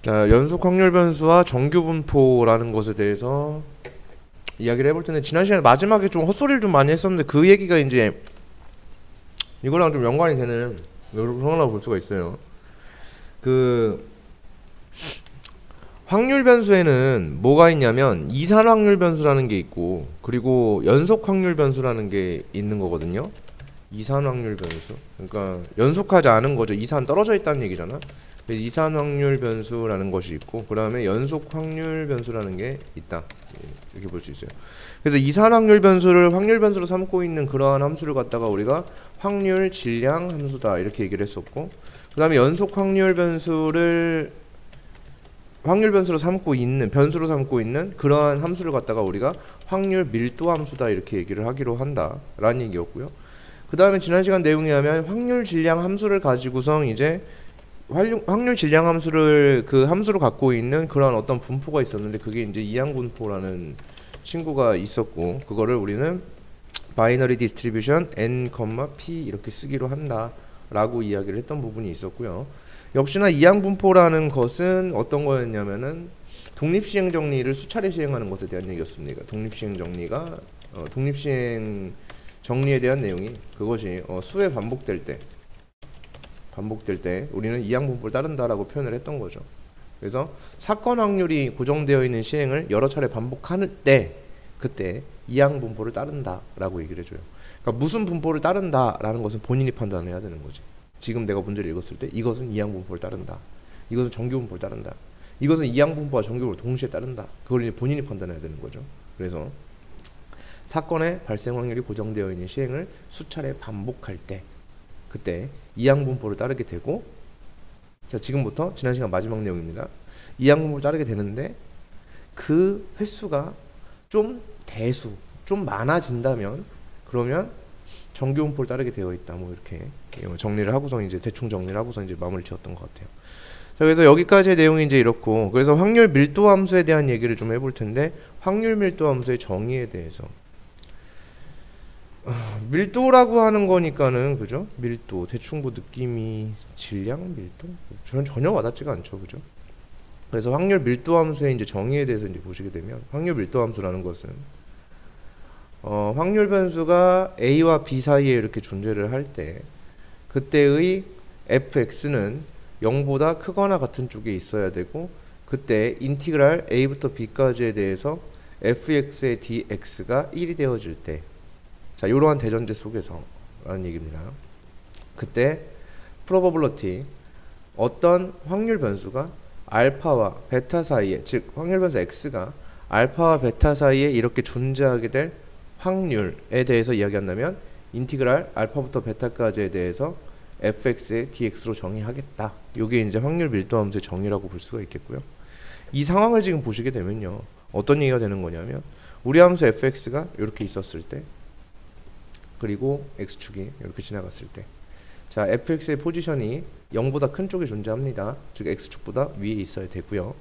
자, 연속 확률 변수와 정규 분포라는 것에 대해서 이야기를 해볼 텐데, 지난 시간에 마지막에 좀 헛소리를 좀 많이 했었는데 그 얘기가 이제 이거랑 좀 연관이 되는 그런라고 볼 수가 있어요. 그 확률 변수에는 뭐가 있냐면 이산 확률 변수라는 게 있고, 그리고 연속 확률 변수라는 게 있는 거거든요. 이산 확률 변수, 그러니까 연속하지 않은 거죠. 이산 떨어져 있다는 얘기잖아. 그래서 이산 확률 변수라는 것이 있고, 그 다음에 연속 확률 변수라는 게 있다, 이렇게 볼 수 있어요. 그래서 이산 확률 변수를 확률 변수로 삼고 있는 그러한 함수를 갖다가 우리가 확률 질량 함수다 이렇게 얘기를 했었고, 그 다음에 연속 확률 변수를 확률 변수로 삼고 있는 그러한 함수를 갖다가 우리가 확률 밀도 함수다 이렇게 얘기를 하기로 한다라는 얘기였고요. 그 다음에 지난 시간 내용에 하면 확률 질량 함수를 가지고서 이제 확률 질량 함수를 그 함수로 갖고 있는 그런 어떤 분포가 있었는데, 그게 이제 이항 분포라는 친구가 있었고, 그거를 우리는 바이너리 디스트리뷰션 n, p 이렇게 쓰기로 한다라고 이야기를 했던 부분이 있었고요. 역시나 이항 분포라는 것은 어떤 거였냐면은 독립시행 정리를 수차례 시행하는 것에 대한 얘기였습니다. 독립시행 정리가 독립시행 정리에 대한 내용이 그것이 수에 반복될 때 우리는 이항 분포를 따른다라고 표현을 했던 거죠. 그래서 사건 확률이 고정되어 있는 시행을 여러 차례 반복할 때 그때 이항 분포를 따른다라고 얘기를 해줘요. 그러니까 무슨 분포를 따른다라는 것은 본인이 판단해야 되는 거지. 지금 내가 문제를 읽었을 때 이것은 이항 분포를 따른다, 이것은 정규 분포를 따른다, 이것은 이항 분포와 정규 분포를 동시에 따른다, 그걸 이제 본인이 판단해야 되는 거죠. 그래서 사건의 발생 확률이 고정되어 있는 시행을 수차례 반복할 때 그때 이항 분포를 따르게 되고, 자, 지금부터 지난 시간 마지막 내용입니다. 이항 분포를 따르게 되는데 그 횟수가 좀 많아진다면 그러면 정규 분포를 따르게 되어 있다, 뭐 이렇게 정리를 하고서 이제 대충 정리를 하고서 이제 마무리 지었던 것 같아요. 자, 그래서 여기까지의 내용이 이제 이렇고, 그래서 확률 밀도 함수에 대한 얘기를 좀 해볼 텐데, 확률 밀도 함수의 정의에 대해서 밀도라고 하는 거니까는, 그죠? 밀도 대충 뭐 느낌이 질량 밀도 전혀 와닿지가 않죠, 그죠? 그래서 확률 밀도 함수의 이제 정의에 대해서 이제 보시게 되면, 확률 밀도 함수라는 것은 확률 변수가 a와 b 사이에 이렇게 존재를 할 때 그때의 fx는 0보다 크거나 같은 쪽에 있어야 되고, 그때 인티그랄 a부터 b까지에 대해서 fx의 dx가 1이 되어질 때, 자, 이러한 대전제 속에서 라는 얘기입니다. 그때 probability, 어떤 확률 변수가 알파와 베타 사이에, 즉 확률 변수 x가 알파와 베타 사이에 이렇게 존재하게 될 확률에 대해서 이야기한다면 인티그랄 알파부터 베타까지에 대해서 fx의 dx로 정의하겠다. 이게 이제 확률 밀도 함수의 정의라고 볼 수가 있겠고요. 이 상황을 지금 보시게 되면요, 어떤 얘기가 되는 거냐면, 우리 함수 fx가 이렇게 있었을 때, 그리고 x축이 이렇게 지나갔을 때, 자, fx의 포지션이 0보다 큰 쪽에 존재합니다. 즉 x축보다 위에 있어야 되고요.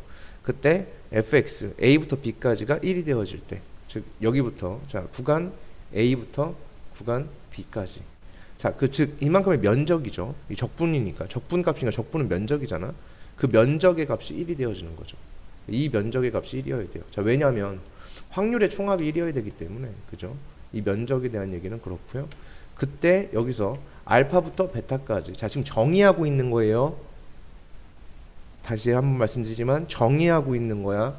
그때 fx a부터 b까지가 1이 되어질 때, 즉 여기부터, 자, 구간 a부터 구간 b까지, 자, 즉 이만큼의 면적이죠. 이 적분이니까, 적분 값이니까, 적분은 면적이잖아. 그 면적의 값이 1이 되어지는 거죠. 이 면적의 값이 1이어야 돼요. 자, 왜냐하면 확률의 총합이 1이어야 되기 때문에, 그죠? 이 면적에 대한 얘기는 그렇고요. 그때 여기서 알파부터 베타까지, 자, 지금 정의하고 있는 거예요. 다시 한번 말씀드리지만 정의하고 있는 거야.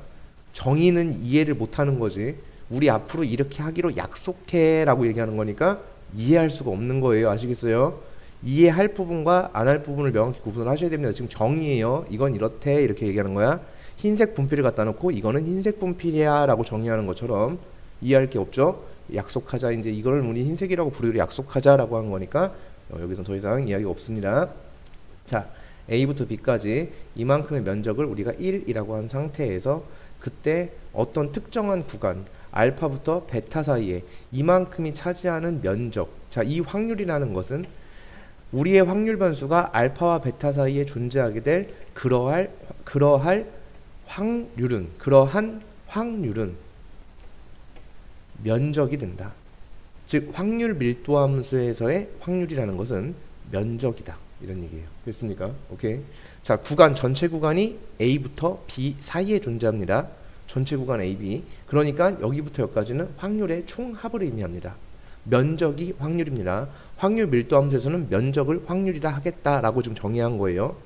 정의는 이해를 못하는 거지. 우리 앞으로 이렇게 하기로 약속해 라고 얘기하는 거니까 이해할 수가 없는 거예요. 아시겠어요? 이해할 부분과 안 할 부분을 명확히 구분을 하셔야 됩니다. 지금 정의예요. 이건 이렇대 이렇게 얘기하는 거야. 흰색 분필을 갖다 놓고 이거는 흰색 분필이야 라고 정의하는 것처럼 이해할 게 없죠. 약속하자, 이제 이거를 우리 흰색이라고 부르기로 약속하자라고 한 거니까 여기서 더 이상 이야기가 없습니다. 자, a부터 b까지 이만큼의 면적을 우리가 1이라고 한 상태에서 그때 어떤 특정한 구간 알파부터 베타 사이에 이만큼이 차지하는 면적, 자, 이 확률이라는 것은 우리의 확률 변수가 알파와 베타 사이에 존재하게 될 그러한 확률은 면적이 된다. 즉 확률 밀도 함수에서의 확률이라는 것은 면적이다. 이런 얘기예요. 됐습니까? 오케이. 자, 구간 전체 구간이 A부터 B 사이에 존재합니다. 전체 구간 AB. 그러니까 여기부터 여기까지는 확률의 총합을 의미합니다. 면적이 확률입니다. 확률 밀도함수에서는 면적을 확률이라 하겠다라고 좀 정의한 거예요.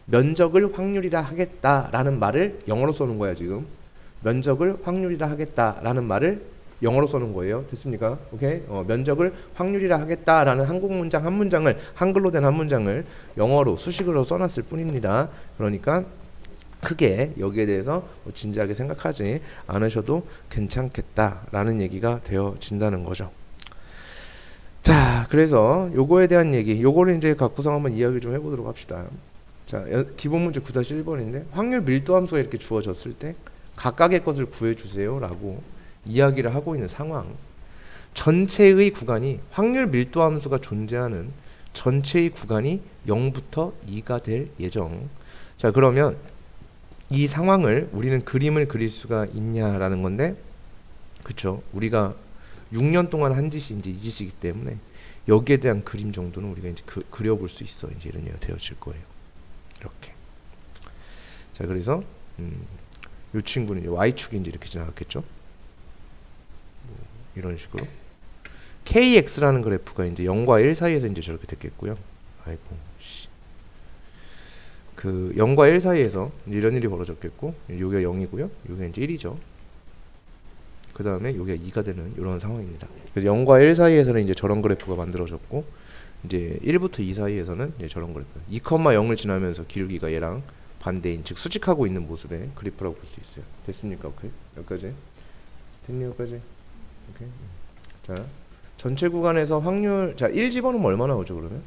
면적을 확률이라 하겠다라는 말을 영어로 써놓은 거야 지금. 면적을 확률이라 하겠다라는 말을 영어로 써놓은 거예요. 됐습니까? 오케이. 면적을 확률이라 하겠다라는 한국 문장 한 문장을 한글로 된 한 문장을 영어로 수식으로 써놨을 뿐입니다. 그러니까 크게 여기에 대해서 진지하게 생각하지 않으셔도 괜찮겠다라는 얘기가 되어진다는 거죠. 자, 그래서 요거에 대한 얘기, 요거를 이제 갖고서 한번 이야기 좀 해보도록 합시다. 자, 기본 문제 9-1번인데 확률 밀도 함수가 이렇게 주어졌을 때 각각의 것을 구해주세요 라고 이야기를 하고 있는 상황. 전체의 구간이 확률 밀도 함수가 존재하는 전체의 구간이 0부터 2가 될 예정. 자, 그러면 이 상황을 우리는 그림을 그릴 수가 있냐라는 건데, 그쵸? 우리가 6년 동안 한 짓이 이제 이 짓이기 때문에 여기에 대한 그림 정도는 우리가 이제 그려볼 수 있어. 이제 이런 얘기가 되어질 거예요. 이렇게. 자, 그래서 이 친구는 이제 y축이 이제 이렇게 지나갔겠죠. 뭐 이런 식으로 kx라는 그래프가 이제 0과 1 사이에서 이제 저렇게 됐겠고요. 아이고, 씨. 그 0과 1 사이에서 이제 이런 일이 벌어졌겠고, 요게 0이고요. 요게 이제 1이죠. 그 다음에 요게 2가 되는 이런 상황입니다. 그래서 0과 1 사이에서는 이제 저런 그래프가 만들어졌고, 이제 1부터 2 사이에서는 이제 저런 그래프. 2,0을 지나면서 기울기가 얘랑 반대인, 즉 수직하고 있는 모습의 그래프라고 볼 수 있어요. 됐습니까? 오케이. 여기까지. 됐니? 여기까지. 오케이. 자, 전체 구간에서 확률, 자, 1 집어넣으면 얼마 나오죠, 그러면?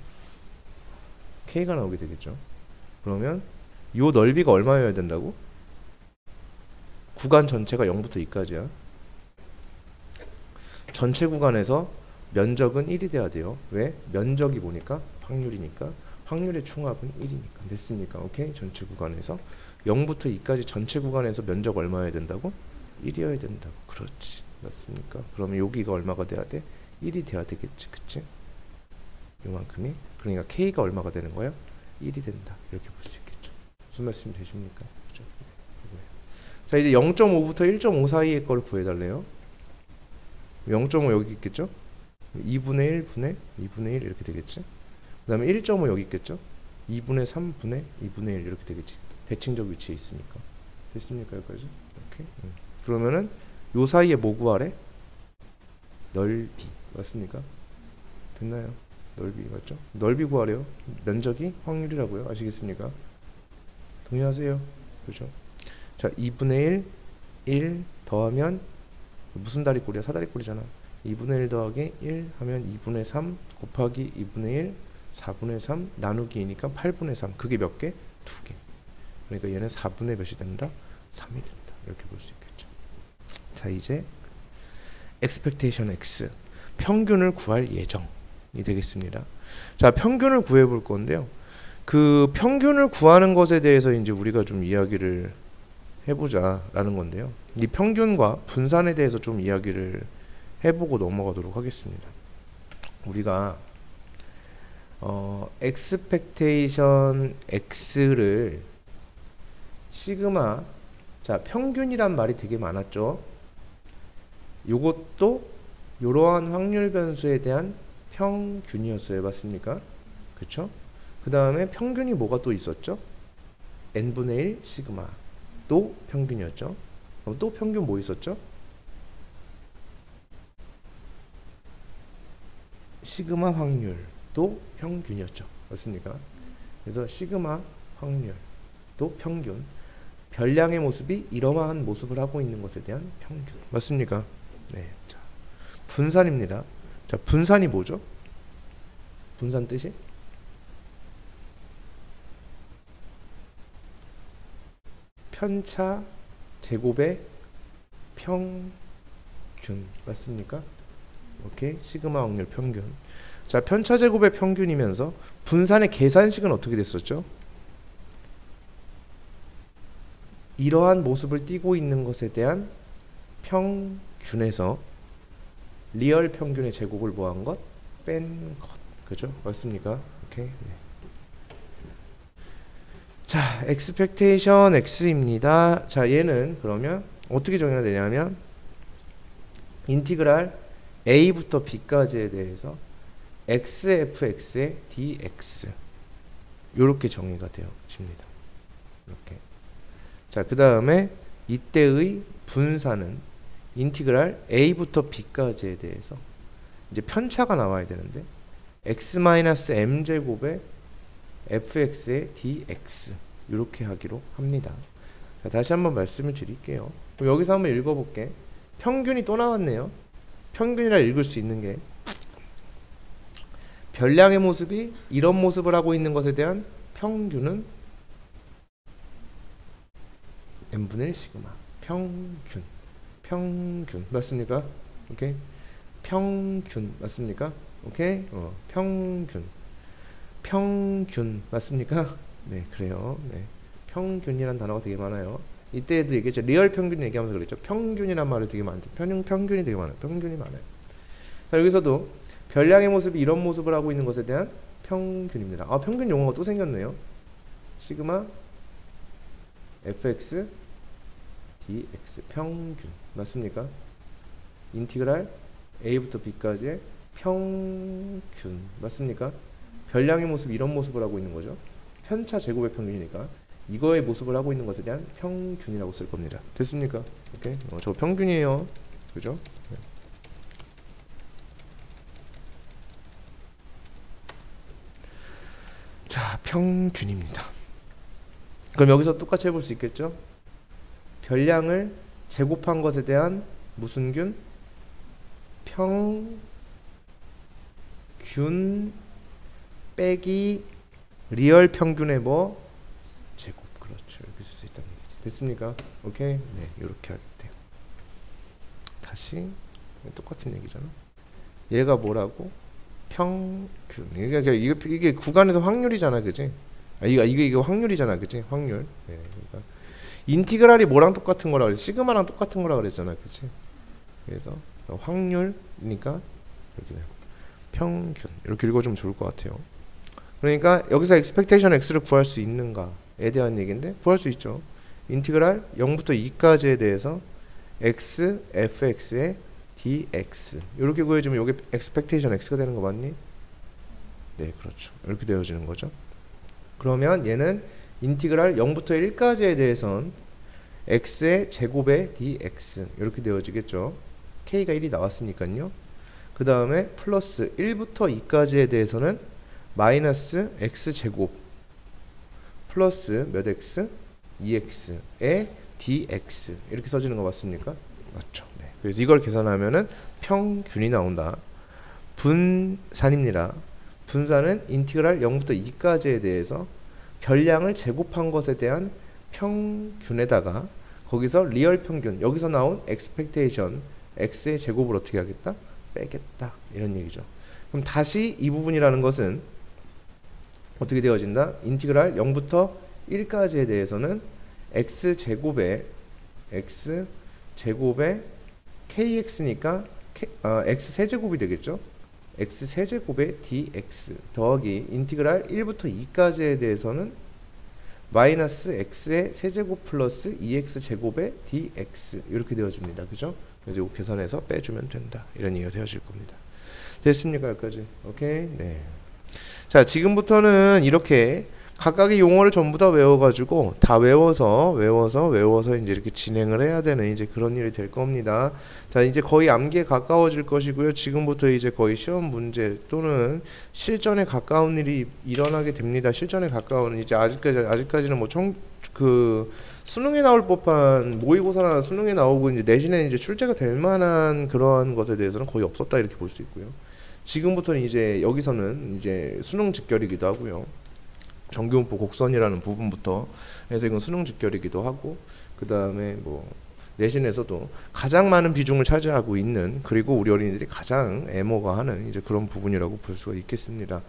K가 나오게 되겠죠. 그러면 요 넓이가 얼마여야 된다고? 구간 전체가 0부터 2까지야. 전체 구간에서 면적은 1이 돼야 돼요. 왜? 면적이 뭐니까? 확률이니까. 확률의 총합은 1이니까. 됐습니까? 오케이? 전체 구간에서 0부터 2까지 전체 구간에서 면적 얼마여야 된다고? 1이어야 된다고. 그렇지. 맞습니까? 그러면 여기가 얼마가 돼야 돼? 1이 돼야 되겠지. 그치? 요만큼이. 그러니까 K가 얼마가 되는 거야? 1이 된다. 이렇게 볼 수 있겠죠. 무슨 말씀 되십니까? 그렇죠? 네. 자, 이제 0.5부터 1.5 사이의 거를 구해달래요. 0.5 여기 있겠죠? 2분의 1분의 2분의 1 이렇게 되겠지? 그 다음에 1.5 여기 있겠죠? 2분의 3분의 2분의 1 이렇게 되겠지. 대칭적 위치에 있으니까. 됐습니까? 여기까지? 오케이. 그러면은 요 사이에 뭐 구하래? 넓이. 맞습니까? 됐나요? 넓이 맞죠? 넓이 구하래요. 면적이 확률이라고요. 아시겠습니까? 동의하세요? 그렇죠? 자, 2분의 1 더하면 무슨 다리꼴이야? 사다리꼴이잖아. 2분의 1 더하기 1 하면 2분의 3 곱하기 2분의 1 4분의 3 나누기 2니까 8분의 3. 그게 몇 개? 2개. 그러니까 얘는 4분의 몇이 된다? 3이 된다. 이렇게 볼 수 있겠죠. 자, 이제 expectation x 평균을 구할 예정이 되겠습니다. 자, 평균을 구해 볼 건데요. 그 평균을 구하는 것에 대해서 이제 우리가 좀 이야기를 해보자라는 건데요. 이 평균과 분산에 대해서 좀 이야기를 해보고 넘어가도록 하겠습니다. 우리가 expectation x를 시그마, 자, 평균이란 말이 되게 많았죠. 요것도 이러한 확률 변수에 대한 평균이었어요. 맞습니까? 그쵸? 그 다음에 평균이 뭐가 또 있었죠? n분의 1 시그마 또 평균이었죠. 그럼 또 평균 뭐 있었죠? 시그마 확률 또 평균이었죠. 맞습니까? 그래서 시그마 확률 또 평균, 별량의 모습이 이러한 모습을 하고 있는 것에 대한 평균. 맞습니까? 네. 자, 분산입니다. 자, 분산이 뭐죠? 분산 뜻이? 편차 제곱의 평균. 맞습니까? 오케이. 시그마 확률 평균. 자, 편차 제곱의 평균이면서 분산의 계산식은 어떻게 됐었죠? 이러한 모습을 띠고 있는 것에 대한 평균에서 리얼 평균의 제곱을 뭐한 것? 뺀 것. 그죠? 맞습니까? 오케이. 네. 자, expectation x입니다. 자, 얘는 그러면 어떻게 정의가 되냐면 인티그랄 a부터 b까지에 대해서 xfx의 dx 요렇게 정의가 되어집니다. 이렇게. 자, 그 다음에 이때의 분사는 인티그랄 a부터 b까지에 대해서 이제 편차가 나와야 되는데 x-m제곱의 fx의 dx 이렇게 하기로 합니다. 자, 다시 한번 말씀을 드릴게요. 그럼 여기서 한번 읽어볼게. 평균이 또 나왔네요. 평균이라 읽을 수 있는 게 별량의 모습이 이런 모습을 하고 있는 것에 대한 평균은 n분의 1 시그마. 평균 맞습니까? 오케이. 평균 맞습니까? 오케이. 평균 맞습니까? 네, 그래요. 네. 평균이란 단어가 되게 많아요. 이때도 얘기했죠. 리얼 평균 얘기하면서 그랬죠. 평균이란 말이 되게 많죠. 평균이 되게 많아요. 평균이 많아요. 자, 여기서도 별량의 모습이 이런 모습을 하고 있는 것에 대한 평균입니다. 아, 평균 용어가 또 생겼네요. 시그마 fx dx 평균 맞습니까? 인티그랄 a부터 b까지의 평균 맞습니까? 별량의 모습 이런 모습을 하고 있는 거죠. 편차 제곱의 평균이니까 이거의 모습을 하고 있는 것에 대한 평균이라고 쓸 겁니다. 됐습니까? 오케이. 저 평균이에요. 그죠? 네. 자, 평균입니다. 그럼 여기서 똑같이 해볼 수 있겠죠? 별량을 제곱한 것에 대한 무슨 균? 평균 빼기 리얼 평균의 뭐? 제곱. 그렇죠. 이렇게 쓸 수 있다는 얘기지. 됐습니까? 오케이? 네, 이렇게 할 때. 다시 똑같은 얘기잖아. 얘가 뭐라고? 평균. 이게 구간에서 확률이잖아, 그지? 아, 이게 확률이잖아, 그지? 확률. 네, 그러니까 인티그랄이 뭐랑 똑같은 거라 그랬지? 시그마랑 똑같은 거라 그랬잖아, 그지? 그래서 확률이니까 이렇게 돼요. 평균. 이렇게 읽어주면 좋을 것 같아요. 그러니까 여기서 expectation x를 구할 수 있는가에 대한 얘기인데 구할 수 있죠. 인티그랄 0부터 2까지에 대해서 x, fx의 dx 이렇게 구해주면 이게 expectation x가 되는 거 맞니? 네, 그렇죠. 이렇게 되어지는 거죠. 그러면 얘는 인티그랄 0부터 1까지에 대해선 x의 제곱의 dx 이렇게 되어지겠죠. k가 1이 나왔으니까요. 그 다음에 플러스 1부터 2까지에 대해서는 마이너스 x제곱 플러스 몇 x? 2x의 dx 이렇게 써지는 거 맞습니까? 맞죠. 네. 그래서 이걸 계산하면은 평균이 나온다. 분산입니다. 분산은 인티그랄 0부터 2까지에 대해서 별량을 제곱한 것에 대한 평균에다가 거기서 리얼 평균 여기서 나온 expectation x의 제곱을 어떻게 하겠다? 빼겠다. 이런 얘기죠. 그럼 다시 이 부분이라는 것은 어떻게 되어진다? 인티그랄 0부터 1까지에 대해서는 x제곱의 kx니까 x세제곱이 되겠죠? x세제곱의 dx 더하기 인티그랄 1부터 2까지에 대해서는 마이너스 x의 세제곱 플러스 2x제곱의 dx 이렇게 되어집니다. 그죠? 그래서 이거 계산해서 빼주면 된다. 이런 이유가 되어질 겁니다. 됐습니까? 여기까지. 오케이? 네. 자, 지금부터는 이렇게 각각의 용어를 전부 다 외워가지고 다 외워서 이제 이렇게 진행을 해야 되는 이제 그런 일이 될 겁니다. 자, 이제 거의 암기에 가까워질 것이고요. 지금부터 이제 거의 시험 문제 또는 실전에 가까운 일이 일어나게 됩니다. 실전에 가까운 이제 아직까지는 뭐 수능에 나올 법한 모의고사나 수능에 나오고 이제 내신에 이제 출제가 될 만한 그러한 것에 대해서는 거의 없었다 이렇게 볼 수 있고요. 지금부터는 이제 여기서는 이제 수능 직결이기도 하고요. 정규문법 곡선이라는 부분부터 해서 이건 수능 직결이기도 하고 그 다음에 뭐 내신에서도 가장 많은 비중을 차지하고 있는 그리고 우리 어린이들이 가장 애먹어하는 이제 그런 부분이라고 볼 수가 있겠습니다.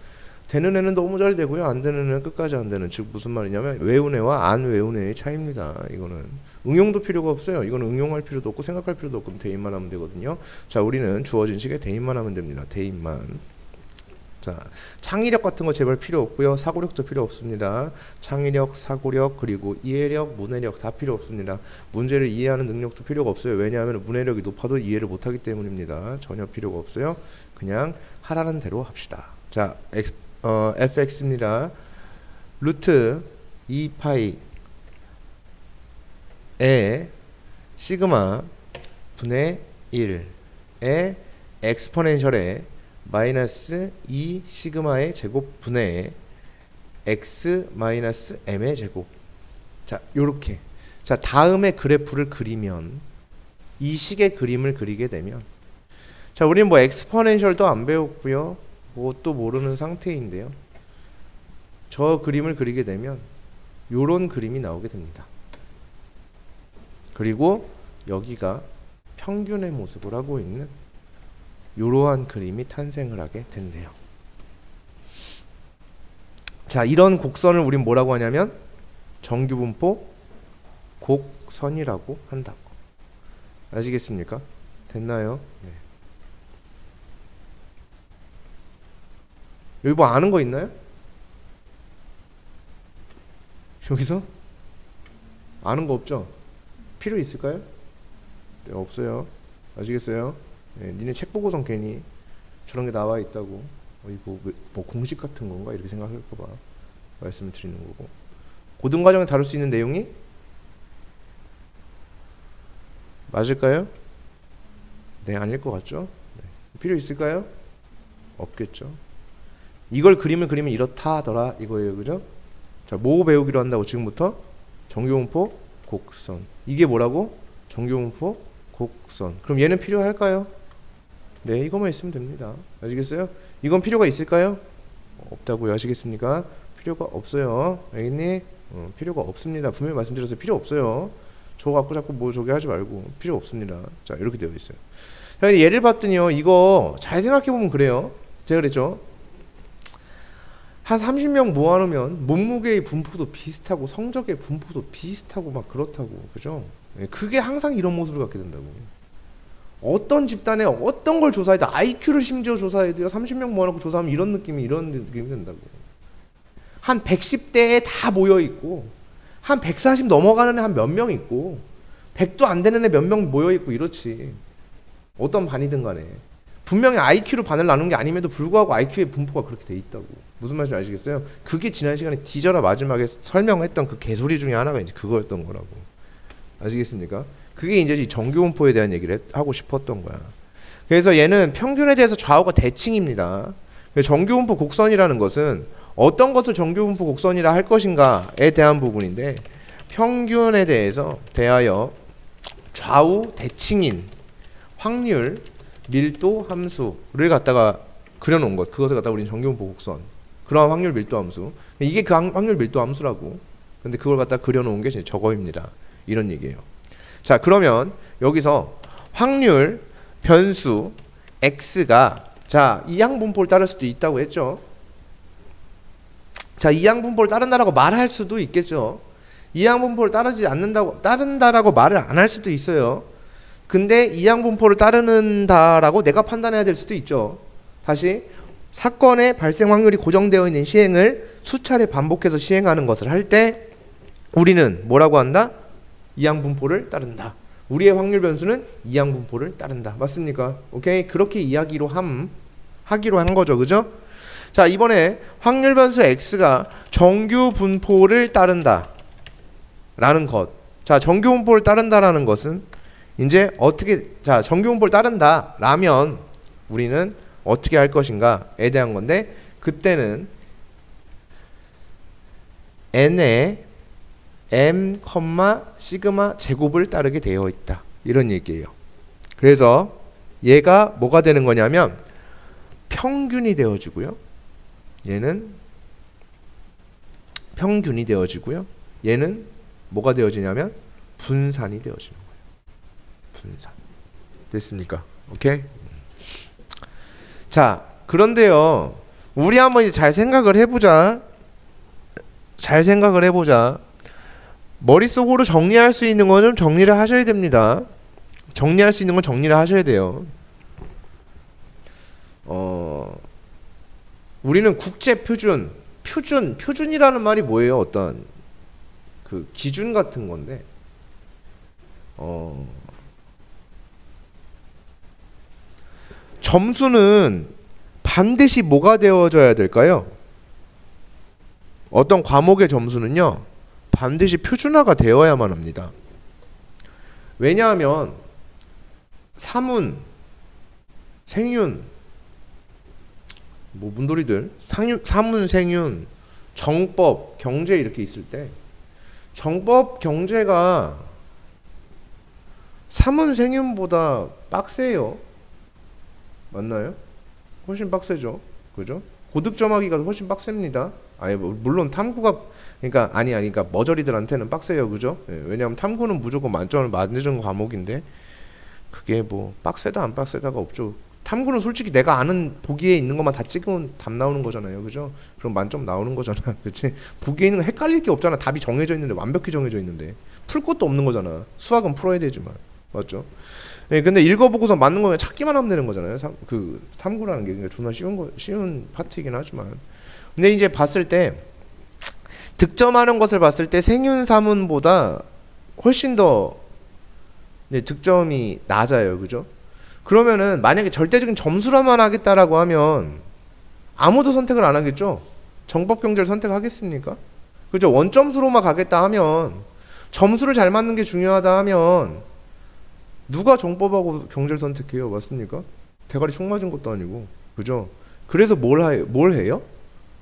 되는 애는 너무 잘 되고요. 안 되는 애는 끝까지 안 되는 즉 무슨 말이냐면 외운 애와 안 외운 애의 차이입니다. 이거는 응용도 필요가 없어요. 이거는 응용할 필요도 없고 생각할 필요도 없고 대입만 하면 되거든요. 자, 우리는 주어진 식에 대입만 하면 됩니다. 대입만. 자, 창의력 같은 거 제발 필요 없고요. 사고력도 필요 없습니다. 창의력, 사고력, 그리고 이해력, 문해력 다 필요 없습니다. 문제를 이해하는 능력도 필요가 없어요. 왜냐하면 문해력이 높아도 이해를 못하기 때문입니다. 전혀 필요가 없어요. 그냥 하라는 대로 합시다. 자, fx입니다. 루트 2파이에 시그마 분의 1에 엑스포넨셜에 마이너스 2 시그마의 제곱 분의 x 마이너스 m의 제곱. 자, 요렇게. 자, 다음에 그래프를 그리면 이 식의 그림을 그리게 되면, 자, 우리는 뭐 엑스포넨셜도 안 배웠고요. 뭐 또 모르는 상태인데요. 저 그림을 그리게 되면 요런 그림이 나오게 됩니다. 그리고 여기가 평균의 모습을 하고 있는 이러한 그림이 탄생을 하게 된대요. 자, 이런 곡선을 우린 뭐라고 하냐면 정규분포 곡선이라고 한다고. 아시겠습니까? 됐나요? 네. 여기 뭐 아는 거 있나요? 여기서? 아는 거 없죠? 필요 있을까요? 네, 없어요. 아시겠어요? 네, 니네 책 보고선 괜히 저런 게 나와 있다고 이거 뭐 공식 같은 건가 이렇게 생각할까봐 말씀을 드리는 거고, 고등과정에 다룰 수 있는 내용이 맞을까요? 네, 아닐 것 같죠? 네. 필요 있을까요? 없겠죠. 이걸 그림을 그리면 이렇다 하더라 이거예요. 그죠? 자, 뭐 배우기로 한다고 지금부터? 정규분포 곡선. 이게 뭐라고? 정규분포 곡선. 그럼 얘는 필요할까요? 네, 이거만 있으면 됩니다. 아시겠어요? 이건 필요가 있을까요? 없다고요. 아시겠습니까? 필요가 없어요. 알겠니? 필요가 없습니다. 분명히 말씀드렸어요. 필요 없어요. 저거 갖고 자꾸 뭐 저기 하지 말고 필요 없습니다. 자, 이렇게 되어 있어요. 자, 예를 봤더니요. 이거 잘 생각해보면 그래요. 제가 그랬죠. 한 30명 모아놓으면 몸무게의 분포도 비슷하고 성적의 분포도 비슷하고 막 그렇다고. 그죠? 그게 항상 이런 모습을 갖게 된다고. 어떤 집단에 어떤 걸 조사해도 IQ를 심지어 조사해도요. 30명 모아놓고 조사하면 이런 느낌이 된다고. 한 110대에 다 모여있고 한 140 넘어가는 애 한 몇 명 있고 100도 안 되는 애 몇 명 모여있고 이렇지. 어떤 반이든 간에 분명히 IQ로 반을 나눈 게 아님에도 불구하고 IQ의 분포가 그렇게 돼 있다고. 무슨 말인지 아시겠어요? 그게 지난 시간에 디저라 마지막에 설명했던 그 개소리 중에 하나가 이제 그거였던 거라고. 아시겠습니까? 그게 이제 정규분포에 대한 얘기를 하고 싶었던 거야. 그래서 얘는 평균에 대해서 좌우가 대칭입니다. 정규분포 곡선이라는 것은 어떤 것을 정규분포 곡선이라 할 것인가에 대한 부분인데, 평균에 대하여 좌우 대칭인 확률 밀도 함수를 갖다가 그려놓은 것, 그것을 갖다가 우리는 정규분포 곡선, 그러한 확률 밀도 함수, 이게 그 확률 밀도 함수라고. 근데 그걸 갖다가 그려놓은 게 저거입니다. 이런 얘기예요. 자, 그러면 여기서 확률 변수 x가, 자, 이항분포를 따를 수도 있다고 했죠. 자, 이항분포를 따른다라고 말할 수도 있겠죠. 이항분포를 따른다라고 말을 안 할 수도 있어요. 근데 이항분포를 따르는다라고 내가 판단해야 될 수도 있죠. 다시, 사건의 발생 확률이 고정되어 있는 시행을 수차례 반복해서 시행하는 것을 할 때 우리는 뭐라고 한다? 이항분포를 따른다. 우리의 확률 변수는 이항분포를 따른다. 맞습니까? 오케이? 그렇게 이야기로 하기로 한 거죠. 그죠? 자, 이번에 확률 변수 x가 정규분포를 따른다 라는 것. 자, 정규분포를 따른다라는 것은 이제 어떻게, 자, 정규분포를 따른다 라면 우리는 어떻게 할 것인가에 대한 건데, 그때는 n의 m, 시그마 제곱을 따르게 되어 있다. 이런 얘기예요. 그래서 얘가 뭐가 되는 거냐면 평균이 되어지고요. 얘는 평균이 되어지고요. 얘는 뭐가 되어지냐면 분산이 되어지는 거예요. 분산. 됐습니까? 오케이? 자, 그런데요. 우리 한번 이제 잘 생각을 해보자. 머릿속으로 정리할 수 있는 건 좀 정리를 하셔야 됩니다. 정리할 수 있는 건 정리를 하셔야 돼요. 우리는 국제 표준이라는 말이 뭐예요? 어떤 그 기준 같은 건데, 점수는 반드시 뭐가 되어져야 될까요? 어떤 과목의 점수는요, 반드시 표준화가 되어야만 합니다. 왜냐하면 사문, 생윤, 뭐 문돌이들, 사문, 생윤, 정법, 경제 이렇게 있을 때 정법, 경제가 사문, 생윤보다 빡세요. 맞나요? 훨씬 빡세죠. 그죠? 고득점하기가 훨씬 빡셉니다. 아니 물론 탐구가 그러니까 머저리들한테는 빡세요. 그죠? 예, 왜냐하면 탐구는 무조건 만점을 맞는 과목인데 그게 뭐 빡세다 안 빡세다가 없죠. 탐구는 솔직히 내가 아는 보기에 있는 것만 다 찍으면 답 나오는 거잖아요. 그죠? 그럼 만점 나오는 거잖아. 그치? 보기에 있는 거 헷갈릴 게 없잖아. 답이 정해져 있는데, 완벽히 정해져 있는데 풀 것도 없는 거잖아. 수학은 풀어야 되지만. 맞죠? 예, 근데 읽어보고서 맞는 거면 찾기만 하면 되는 거잖아요. 탐구라는 게 존나 쉬운 파트이긴 하지만. 근데 이제 봤을 때 득점하는 것을 봤을 때 생윤 사문보다 훨씬 더 득점이 낮아요. 그죠? 그러면은 만약에 절대적인 점수로만 하겠다라고 하면 아무도 선택을 안 하겠죠? 정법 경제를 선택하겠습니까? 그죠? 원점수로만 가겠다 하면, 점수를 잘 맞는 게 중요하다 하면 누가 정법하고 경제를 선택해요? 맞습니까? 대가리 총 맞은 것도 아니고. 그죠? 그래서 뭘 해요?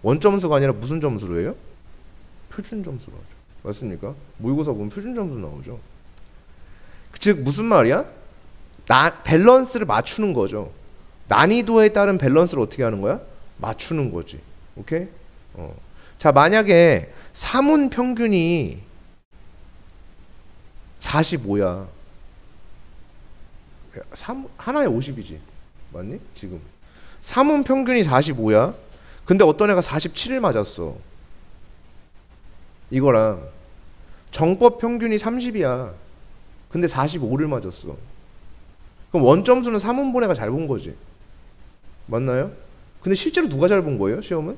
원점수가 아니라 무슨 점수로 해요? 표준 점수로 하죠. 맞습니까? 모의고사 보면 표준 점수 나오죠. 즉 무슨 말이야? 밸런스를 맞추는 거죠. 난이도에 따른 밸런스를 어떻게 하는 거야? 맞추는 거지. 오케이? 자, 만약에 사문 평균이 45야. 하나에 50이지. 맞니? 지금. 사문 평균이 45야. 근데 어떤 애가 47을 맞았어. 이거랑 정법 평균이 30이야. 근데 45를 맞았어. 그럼 원점수는 사문 본 애가 잘 본 거지. 맞나요? 근데 실제로 누가 잘 본 거예요? 시험은?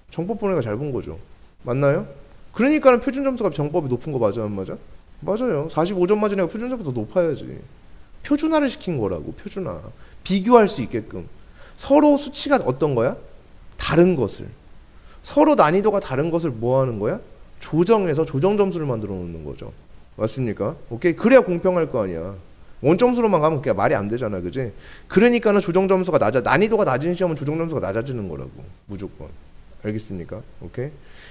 정법 본 애가 잘 본 거죠. 맞나요? 그러니까 표준 점수가 정법이 높은 거 맞아 안 맞아? 맞아요. 45점 맞은 애가 표준 점수가 더 높아야지. 표준화를 시킨 거라고. 표준화. 비교할 수 있게끔. 서로 수치가 어떤 거야? 다른 것을. 서로 난이도가 다른 것을 뭐 하는 거야? 조정해서 조정 점수를 만들어 놓는 거죠. 맞습니까? 오케이? 그래야 공평할 거 아니야. 원점수로만 가면 그게 말이 안 되잖아. 그지? 그러니까는 조정 점수가 난이도가 낮은 시험은 조정 점수가 낮아지는 거라고. 무조건. 알겠습니까? 오케이?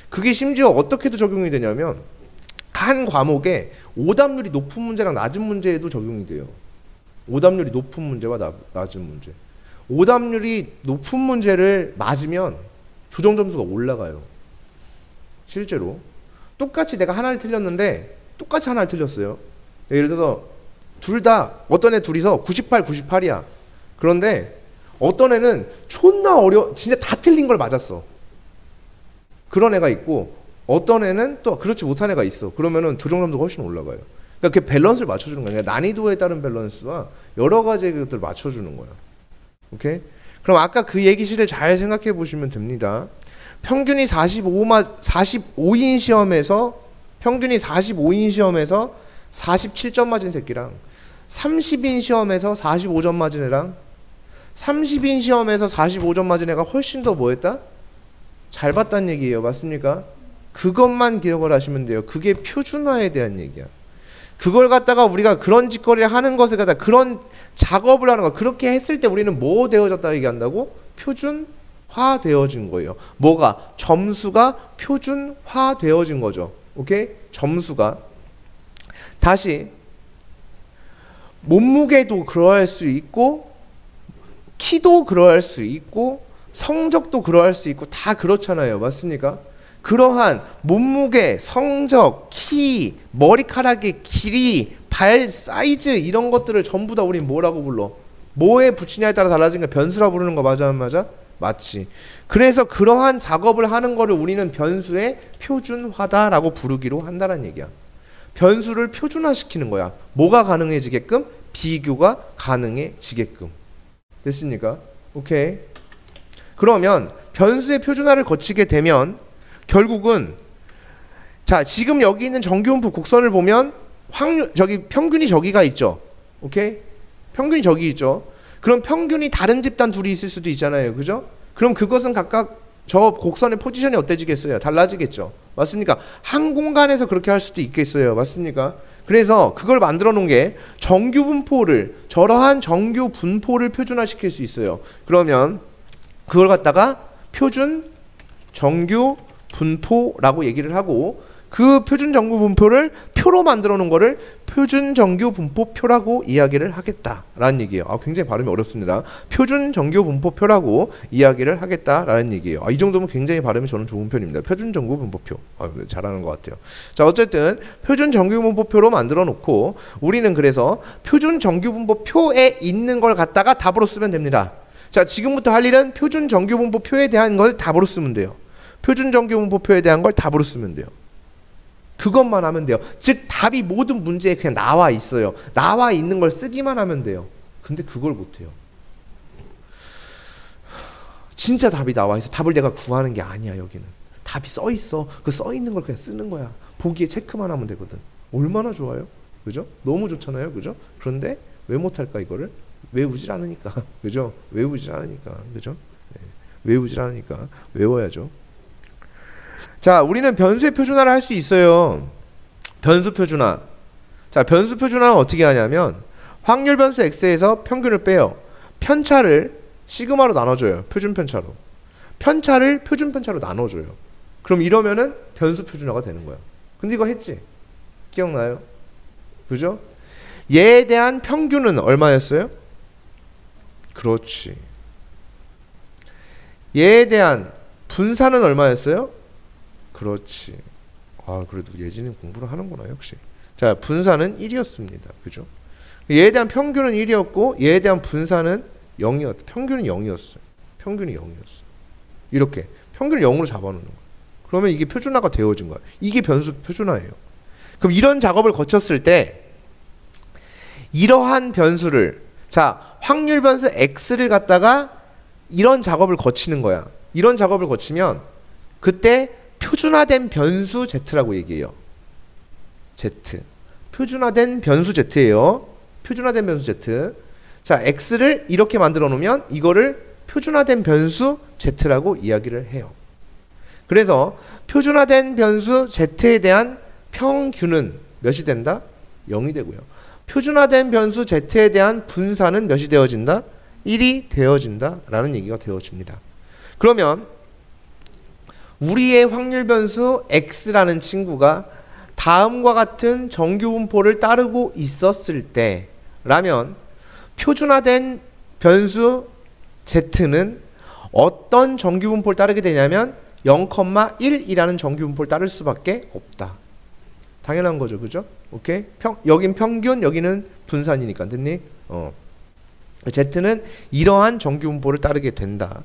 그게 심지어 어떻게도 적용이 되냐면 한 과목에 오답률이 높은 문제랑 낮은 문제에도 적용이 돼요. 오답률이 높은 문제와 낮은 문제. 오답률이 높은 문제를 맞으면 조정 점수가 올라가요. 실제로. 똑같이 내가 하나를 틀렸는데 똑같이 하나를 틀렸어요. 예를 들어서 둘 다 어떤 애 둘이서 98, 98이야. 그런데 어떤 애는 존나 진짜 다 틀린 걸 맞았어. 그런 애가 있고 어떤 애는 또 그렇지 못한 애가 있어. 그러면은 조정 점수가 훨씬 올라가요. 그러니까 그 밸런스를 맞춰주는 거야. 그러니까 난이도에 따른 밸런스와 여러 가지 것들을 맞춰주는 거야. 오케이? 그럼 아까 그 얘기실을 잘 생각해 보시면 됩니다. 평균이 45인 시험에서 47점 맞은 새끼랑 30인 시험에서 45점 맞은 애랑 30인 시험에서 45점 맞은 애가 훨씬 더 뭐 했다? 잘 봤다는 얘기예요. 맞습니까? 그것만 기억을 하시면 돼요. 그게 표준화에 대한 얘기야. 그걸 갖다가 우리가 그런 짓거리를 하는 것을 갖다가 그런 작업을 하는 거, 그렇게 했을 때 우리는 뭐 되어졌다 얘기한다고? 표준화 되어진 거예요. 뭐가? 점수가 표준화 되어진 거죠. 오케이? 점수가. 다시 몸무게도 그러할 수 있고 키도 그러할 수 있고 성적도 그러할 수 있고 다 그렇잖아요. 맞습니까? 그러한 몸무게, 성적, 키, 머리카락의 길이, 발 사이즈 이런 것들을 전부 다 우린 뭐라고 불러? 뭐에 붙이냐에 따라 달라진 게 변수라 부르는 거 맞아 안 맞아? 맞지. 그래서 그러한 작업을 하는 거를 우리는 변수의 표준화다라고 부르기로 한다는 얘기야. 변수를 표준화시키는 거야. 뭐가 가능해지게끔? 비교가 가능해지게끔. 됐습니까? 오케이. 그러면 변수의 표준화를 거치게 되면 결국은 자, 지금 여기 있는 정규분포 곡선을 보면 저기 평균이 저기가 있죠. 오케이? 평균이 저기 있죠. 그럼 평균이 다른 집단 둘이 있을 수도 있잖아요. 그죠? 그럼 그것은 각각 저 곡선의 포지션이 어때지겠어요? 달라지겠죠. 맞습니까? 한 공간에서 그렇게 할 수도 있겠어요. 맞습니까? 그래서 그걸 만들어 놓은 게 정규분포를, 저러한 정규분포를 표준화시킬 수 있어요. 그러면 그걸 갖다가 표준 정규분포라고 얘기를 하고, 그 표준 정규분포를 표로 만들어 놓은 거를 표준 정규분포표라고 이야기를 하겠다라는 얘기예요. 굉장히 발음이 어렵습니다. 표준 정규분포표라고 이야기를 하겠다라는 얘기예요. 이 정도면 굉장히 발음이 저는 좋은 편입니다. 표준 정규분포표. 잘하는 것 같아요. 자, 어쨌든 표준 정규분포표로 만들어 놓고, 우리는 그래서 표준 정규분포표에 있는 걸 갖다가 답으로 쓰면 됩니다. 자, 지금부터 할 일은 표준 정규분포표에 대한 걸 답으로 쓰면 돼요. 표준 정규분포표에 대한 걸 답으로 쓰면 돼요. 그것만 하면 돼요. 즉 답이 모든 문제에 그냥 나와 있어요. 나와 있는 걸 쓰기만 하면 돼요. 근데 그걸 못해요. 진짜 답이 나와 있어. 답을 내가 구하는 게 아니야. 여기는 답이 써 있어. 그 써 있는 걸 그냥 쓰는 거야. 보기에 체크만 하면 되거든. 얼마나 좋아요? 그죠? 너무 좋잖아요. 그죠? 그런데 왜 못할까? 이거를 외우질 않으니까. 그죠? 외우질 않으니까. 그죠? 네. 외우질 않으니까 외워야죠. 자, 우리는 변수의 표준화를 할 수 있어요. 변수 표준화. 자, 변수 표준화는 어떻게 하냐면 확률 변수 x에서 평균을 빼요. 편차를 시그마로 나눠줘요. 표준 편차로. 편차를 표준 편차로 나눠줘요. 그럼 이러면은 변수 표준화가 되는 거야. 근데 이거 했지? 기억나요? 그죠? 얘에 대한 평균은 얼마였어요? 그렇지. 얘에 대한 분산은 얼마였어요? 그렇지. 그래도 예진이 공부를 하는구나, 역시. 자, 분산은 1이었습니다. 그죠? 얘에 대한 평균은 1이었고, 얘에 대한 분산은 0이었다. 평균은 0이었어요. 평균이 0이었어요. 이렇게. 평균을 0으로 잡아놓는 거야. 그러면 이게 표준화가 되어진 거야. 이게 변수 표준화예요. 그럼 이런 작업을 거쳤을 때, 이러한 변수를, 자, 확률 변수 x를 갖다가 이런 작업을 거치는 거야. 이런 작업을 거치면, 그때 표준화된 변수 z라고 얘기해요. z. 표준화된 변수 z예요. 표준화된 변수 z. 자, x를 이렇게 만들어 놓으면 이거를 표준화된 변수 z라고 이야기를 해요. 그래서 표준화된 변수 z에 대한 평균은 몇이 된다? 0이 되고요. 표준화된 변수 z에 대한 분산은 몇이 되어진다? 1이 되어진다 라는 얘기가 되어집니다. 그러면 우리의 확률 변수 x라는 친구가 다음과 같은 정규분포를 따르고 있었을 때 라면 표준화된 변수 z는 어떤 정규분포를 따르게 되냐면 0,1이라는 정규분포를 따를 수밖에 없다. 당연한 거죠. 그죠? 오케이? 여긴 평균, 여기는 분산이니까. 됐니? z는 이러한 정규분포를 따르게 된다.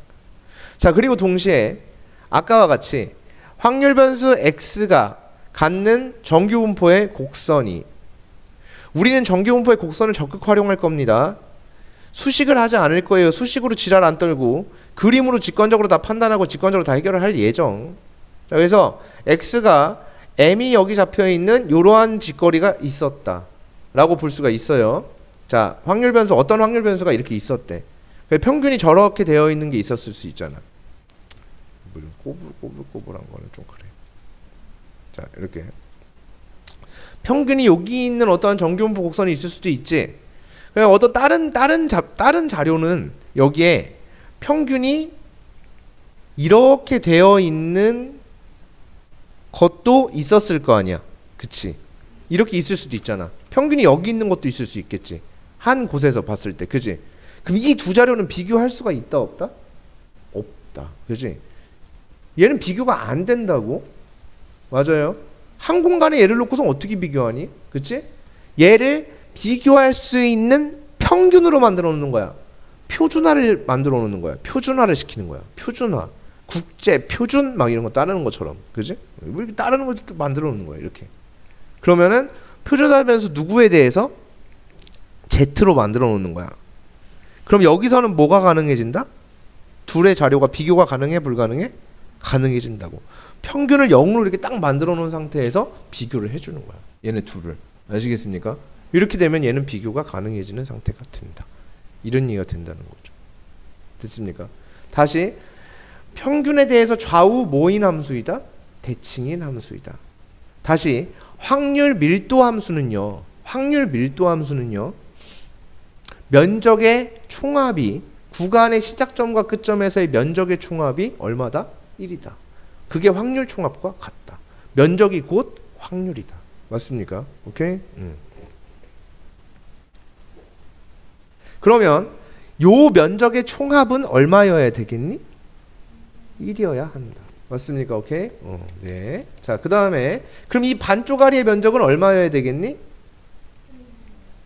자, 그리고 동시에 아까와 같이 확률 변수 x가 갖는 정규분포의 곡선이, 우리는 정규분포의 곡선을 적극 활용할 겁니다. 수식을 하지 않을 거예요. 수식으로 지랄 안 떨고 그림으로 직관적으로 다 판단하고 직관적으로 다 해결을 할 예정. 자, 그래서 x가 m이 여기 잡혀있는 이러한 직거리가 있었다 라고 볼 수가 있어요. 자, 확률 변수, 어떤 확률 변수가 이렇게 있었대. 평균이 저렇게 되어 있는 게 있었을 수 있잖아. 꼬불꼬불한 거는 좀 그래. 자, 이렇게 평균이 여기 있는 어떤 정규분포 곡선이 있을 수도 있지. 그냥 어떤 다른 자료는 여기에 평균이 이렇게 되어 있는 것도 있었을 거 아니야. 그치? 이렇게 있을 수도 있잖아. 평균이 여기 있는 것도 있을 수 있겠지. 한 곳에서 봤을 때. 그치? 그럼 이 두 자료는 비교할 수가 있다 없다? 없다. 그치? 얘는 비교가 안 된다고? 맞아요. 한 공간에 얘를 놓고서 어떻게 비교하니? 그치? 얘를 비교할 수 있는 평균으로 만들어 놓는 거야. 표준화를 만들어 놓는 거야. 표준화를 시키는 거야. 표준화. 국제, 표준 막 이런 거 따르는 것처럼. 그지? 이렇게 따르는 걸 만들어 놓는 거야. 이렇게. 그러면은 표준화 변수 누구에 대해서? Z로 만들어 놓는 거야. 그럼 여기서는 뭐가 가능해진다? 둘의 자료가 비교가 가능해? 불가능해? 가능해진다고. 평균을 0으로 이렇게 딱 만들어 놓은 상태에서 비교를 해주는 거야. 얘네 둘을. 아시겠습니까? 이렇게 되면 얘는 비교가 가능해지는 상태가 된다. 이런 얘기가 된다는 거죠. 됐습니까? 다시 평균에 대해서 좌우 모인 함수이다. 대칭인 함수이다. 다시 확률 밀도 함수는요. 확률 밀도 함수는요. 면적의 총합이 구간의 시작점과 끝점에서의 면적의 총합이 얼마다? 1이다. 그게 확률 총합과 같다. 면적이 곧 확률이다. 맞습니까? 오케이? 그러면 요 면적의 총합은 얼마여야 되겠니? 1이어야 한다. 맞습니까? 오케이? 네. 자, 그 다음에 그럼 이 반쪼가리의 면적은 얼마여야 되겠니?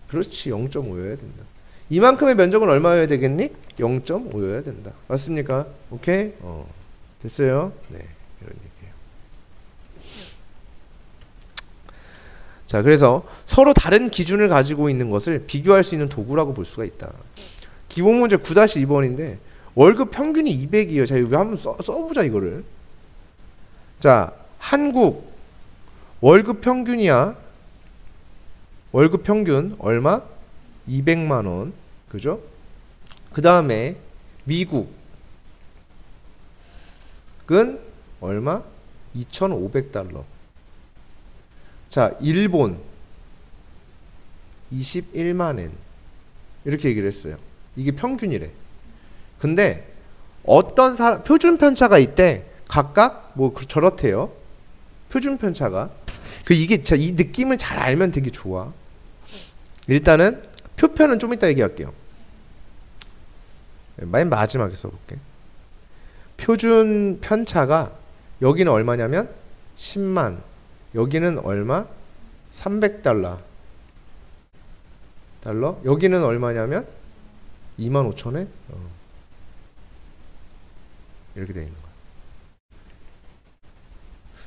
그렇지. 0.5여야 된다. 이만큼의 면적은 얼마여야 되겠니? 0.5여야 된다. 맞습니까? 오케이? 됐어요? 네. 이런 얘기예요. 자, 그래서 서로 다른 기준을 가지고 있는 것을 비교할 수 있는 도구라고 볼 수가 있다. 기본 문제 9-2번인데 월급 평균이 200이에요. 자, 이거 한번 써보자 이거를. 자, 한국 월급 평균이야. 월급 평균 얼마? 200만 원. 그죠? 그 다음에 미국은 얼마? 2,500달러. 자, 일본 21만 엔. 이렇게 얘기를 했어요. 이게 평균이래. 근데 어떤 사람 표준 편차가 있대. 각각 뭐 저렇대요. 표준 편차가. 그 이게 이 느낌을 잘 알면 되게 좋아. 일단은 표편은 좀 이따 얘기할게요. 맨 마지막에 써볼게. 표준 편차가 여기는 얼마냐면 10만. 여기는 얼마? 300달러. 여기는 얼마냐면 25,000엔? 이렇게 되어 있는 거야.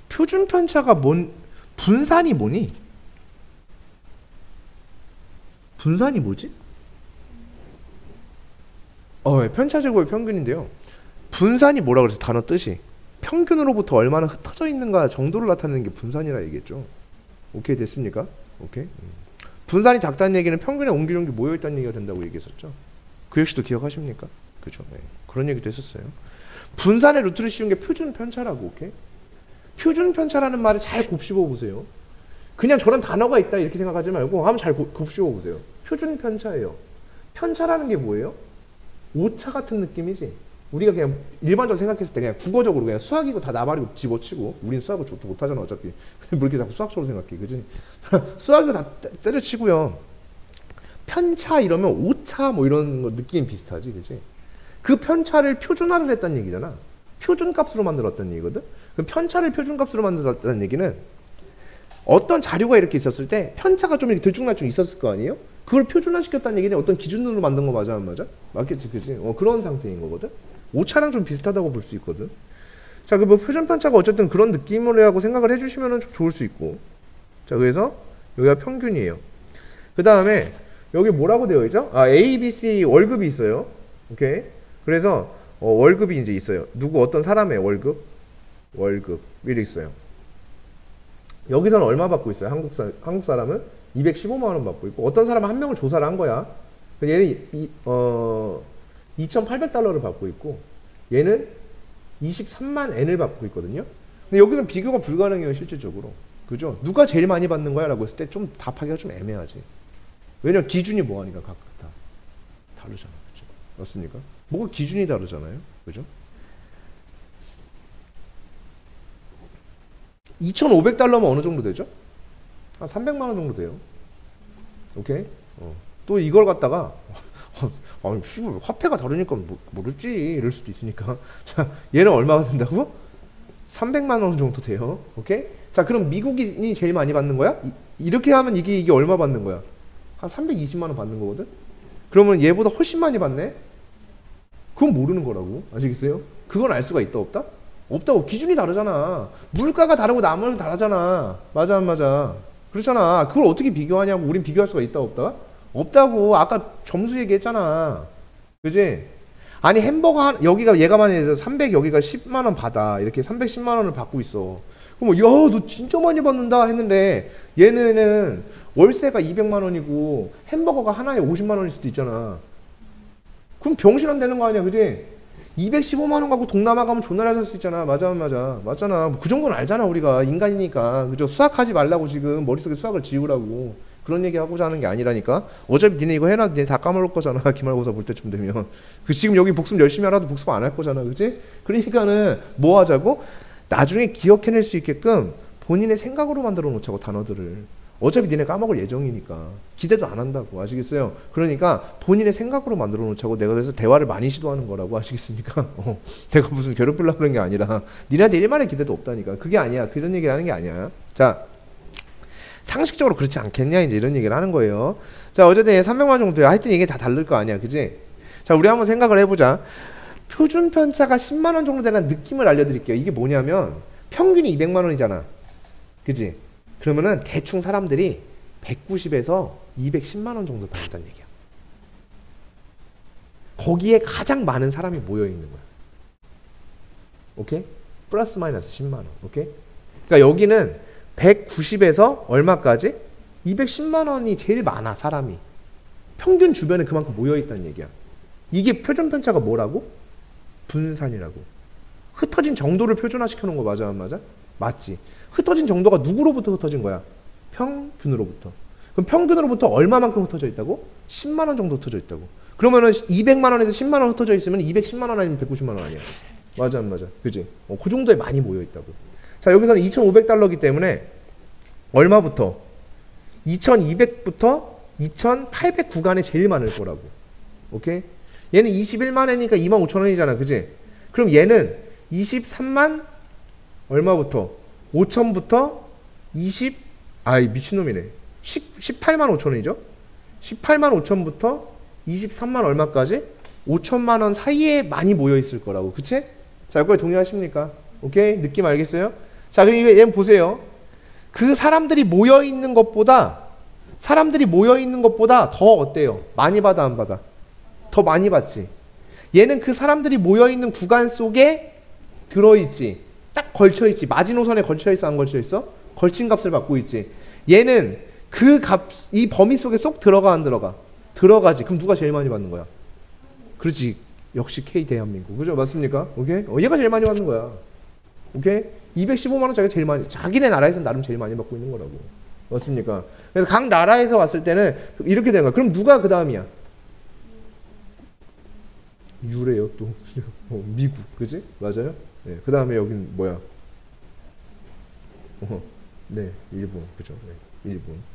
표준 편차가 분산이 뭐니? 분산이 뭐지? 편차 제곱의 평균인데요. 분산이 뭐라 그래서 단어 뜻이 평균으로부터 얼마나 흩어져 있는가 정도를 나타내는 게 분산이라 얘기했죠. 오케이, 됐습니까? 오케이. 분산이 작다는 얘기는 평균에 옹기종기 모여 있다는 얘기가 된다고 얘기했었죠. 그 역시도 기억하십니까? 그렇죠. 네. 그런 얘기도 했었어요. 분산의 루트를 씌운 게 표준 편차라고. 오케이? 표준 편차라는 말을 잘 곱씹어 보세요. 그냥 저런 단어가 있다 이렇게 생각하지 말고 한번 잘 곱씹어 보세요. 표준 편차예요. 편차라는 게 뭐예요? 오차 같은 느낌이지. 우리가 그냥 일반적으로 생각했을 때 그냥 국어적으로 그냥 수학이고 다 나발이고 집어치고, 우린 수학을 좋도 못하잖아 어차피. 근데 뭐 이렇게 자꾸 수학적으로 생각해, 그지? 수학이고 다 때려치고요. 편차 이러면 오차 뭐 이런 거 느낌 비슷하지, 그지? 그 편차를 표준화를 했다는 얘기잖아. 표준값으로 만들었다는 얘기거든. 그 편차를 표준값으로 만들었다는 얘기는 어떤 자료가 이렇게 있었을 때 편차가 좀 이렇게 들쭉날쭉 있었을 거 아니에요? 그걸 표준화시켰다는 얘기는 어떤 기준으로 만든 거 맞아 안 맞아? 맞겠지, 그지? 그런 상태인 거거든. 오차랑 좀 비슷하다고 볼 수 있거든. 자, 그 뭐 표준 편차가 어쨌든 그런 느낌이라고 생각을 해주시면 좀 좋을 수 있고. 자, 그래서 여기가 평균이에요. 그 다음에 여기 뭐라고 되어 있죠? A, B, C 월급이 있어요. 오케이. 그래서 월급이 이제 있어요. 어떤 사람의 월급이 있어요. 여기서는 얼마 받고 있어요? 한국 사람은 215만 원 받고 있고, 어떤 사람은 한 명을 조사를 한 거야. 얘는 2,800달러를 받고 있고, 얘는 23만 엔을 받고 있거든요. 근데 여기서 비교가 불가능해요, 실질적으로. 그죠? 누가 제일 많이 받는 거야? 라고 했을 때 좀 답하기가 좀 애매하지. 왜냐면 기준이 뭐하니까 각각 다 다르잖아. 그죠? 맞습니까? 뭐가 기준이 다르잖아요. 그죠? 2,500달러면 어느 정도 되죠? 한 300만 원 정도 돼요. 오케이? 또 이걸 갖다가 아니, 화폐가 다르니까 모르지 이럴 수도 있으니까. 자, 얘는 얼마가 된다고? 300만 원 정도 돼요. 오케이? 자, 그럼 미국인이 제일 많이 받는 거야? 이렇게 하면 이게 얼마 받는 거야? 한 320만 원 받는 거거든? 그러면 얘보다 훨씬 많이 받네? 그건 모르는 거라고. 아시겠어요? 그건 알 수가 있다 없다? 없다고. 기준이 다르잖아. 물가가 다르고 나머지는 다르잖아. 맞아 안 맞아? 그렇잖아. 그걸 어떻게 비교하냐고. 우린 비교할 수가 있다 없다? 없다고. 아까 점수 얘기했잖아. 그지? 아니 햄버거 여기가 얘가 만약에 300 여기가 10만 원 받아. 이렇게 310만 원을 받고 있어. 그럼 야, 너 진짜 많이 받는다 했는데 얘는 월세가 200만 원이고 햄버거가 하나에 50만 원일 수도 있잖아. 그럼 병신 안 되는 거 아니야, 그지? 215만 원 갖고 동남아 가면 존나 잘 살 수 있잖아. 맞잖아. 그 정도는 알잖아, 우리가 인간이니까. 그죠? 수학하지 말라고 지금 머릿속에 수학을 지우라고 그런 얘기 하고자 하는 게 아니라니까. 어차피 니네 이거 해놔도 니네 다 까먹을 거잖아. 기말고사 볼 때쯤 되면. 그 지금 여기 복습 열심히 하라도 복습 안 할 거잖아, 그지? 그러니까는 뭐 하자고? 나중에 기억해낼 수 있게끔 본인의 생각으로 만들어 놓자고, 단어들을. 어차피 니네 까먹을 예정이니까 기대도 안 한다고. 아시겠어요? 그러니까 본인의 생각으로 만들어 놓자고. 내가 그래서 대화를 많이 시도하는 거라고. 아시겠습니까? 내가 무슨 괴롭히려고 그런 게 아니라 니네한테 일만의 기대도 없다니까. 그게 아니야. 그런 얘기를 하는 게 아니야. 자, 상식적으로 그렇지 않겠냐, 이제 이런 얘기를 하는 거예요. 자, 어쨌든 300만 정도야. 하여튼 이게 다 다를 거 아니야, 그지? 자, 우리 한번 생각을 해보자. 표준 편차가 10만 원 정도 되는 느낌을 알려드릴게요. 이게 뭐냐면 평균이 200만 원이잖아, 그지? 그러면은 대충 사람들이 190에서 210만 원 정도 받는다는 얘기야. 거기에 가장 많은 사람이 모여 있는 거야. 오케이? 플러스 마이너스 10만 원. 오케이? 그러니까 여기는 190에서 얼마까지? 210만 원이 제일 많아, 사람이. 평균 주변에 그만큼 모여 있다는 얘기야. 이게 표준 편차가 뭐라고? 분산이라고. 흩어진 정도를 표준화 시켜놓은 거 맞아, 안 맞아? 맞지. 흩어진 정도가 누구로부터 흩어진 거야? 평균으로부터. 그럼 평균으로부터 얼마만큼 흩어져 있다고? 10만 원 정도 흩어져 있다고. 그러면은 200만 원에서 10만 원 흩어져 있으면 210만 원 아니면 190만 원 아니야? 맞아, 안 맞아? 그지? 그 정도에 많이 모여 있다고. 자, 여기서는 2,500달러이기 때문에 얼마부터? 2,200부터 2,800 구간에 제일 많을 거라고. 오케이? 얘는 21만 원이니까 25,000원이잖아, 그지? 그럼 얘는 23만 얼마부터? 5천부터 미친놈이네. 18만 5천원이죠? 18만 5천부터 23만 얼마까지? 5천만 원 사이에 많이 모여 있을 거라고. 그치? 자, 여기까지 동의하십니까? 오케이? 느낌 알겠어요? 자, 그럼 얘 보세요. 그 사람들이 모여 있는 것보다 더 어때요? 많이 받아, 안 받아? 더 많이 받지. 얘는 그 사람들이 모여 있는 구간 속에 들어있지. 딱 걸쳐있지. 마지노선에 걸쳐있어, 안 걸쳐있어? 걸친 값을 받고 있지. 얘는 그 이 범위 속에 쏙 들어가, 안 들어가? 들어가지. 그럼 누가 제일 많이 받는 거야? 그렇지. 역시 K 대한민국. 그죠? 맞습니까? 오케이? 얘가 제일 많이 받는 거야. 오케이? 215만 원 자기가 제일 많이, 자기네 나라에서는 나름 제일 많이 받고 있는 거라고. 맞습니까? 그래서 각 나라에서 왔을 때는 이렇게 되는 거야. 그럼 누가 그 다음이야? 유래요, 또. 미국. 그지? 맞아요? 네, 그 다음에 여긴 뭐야? 네, 일본. 그죠? 네, 일본.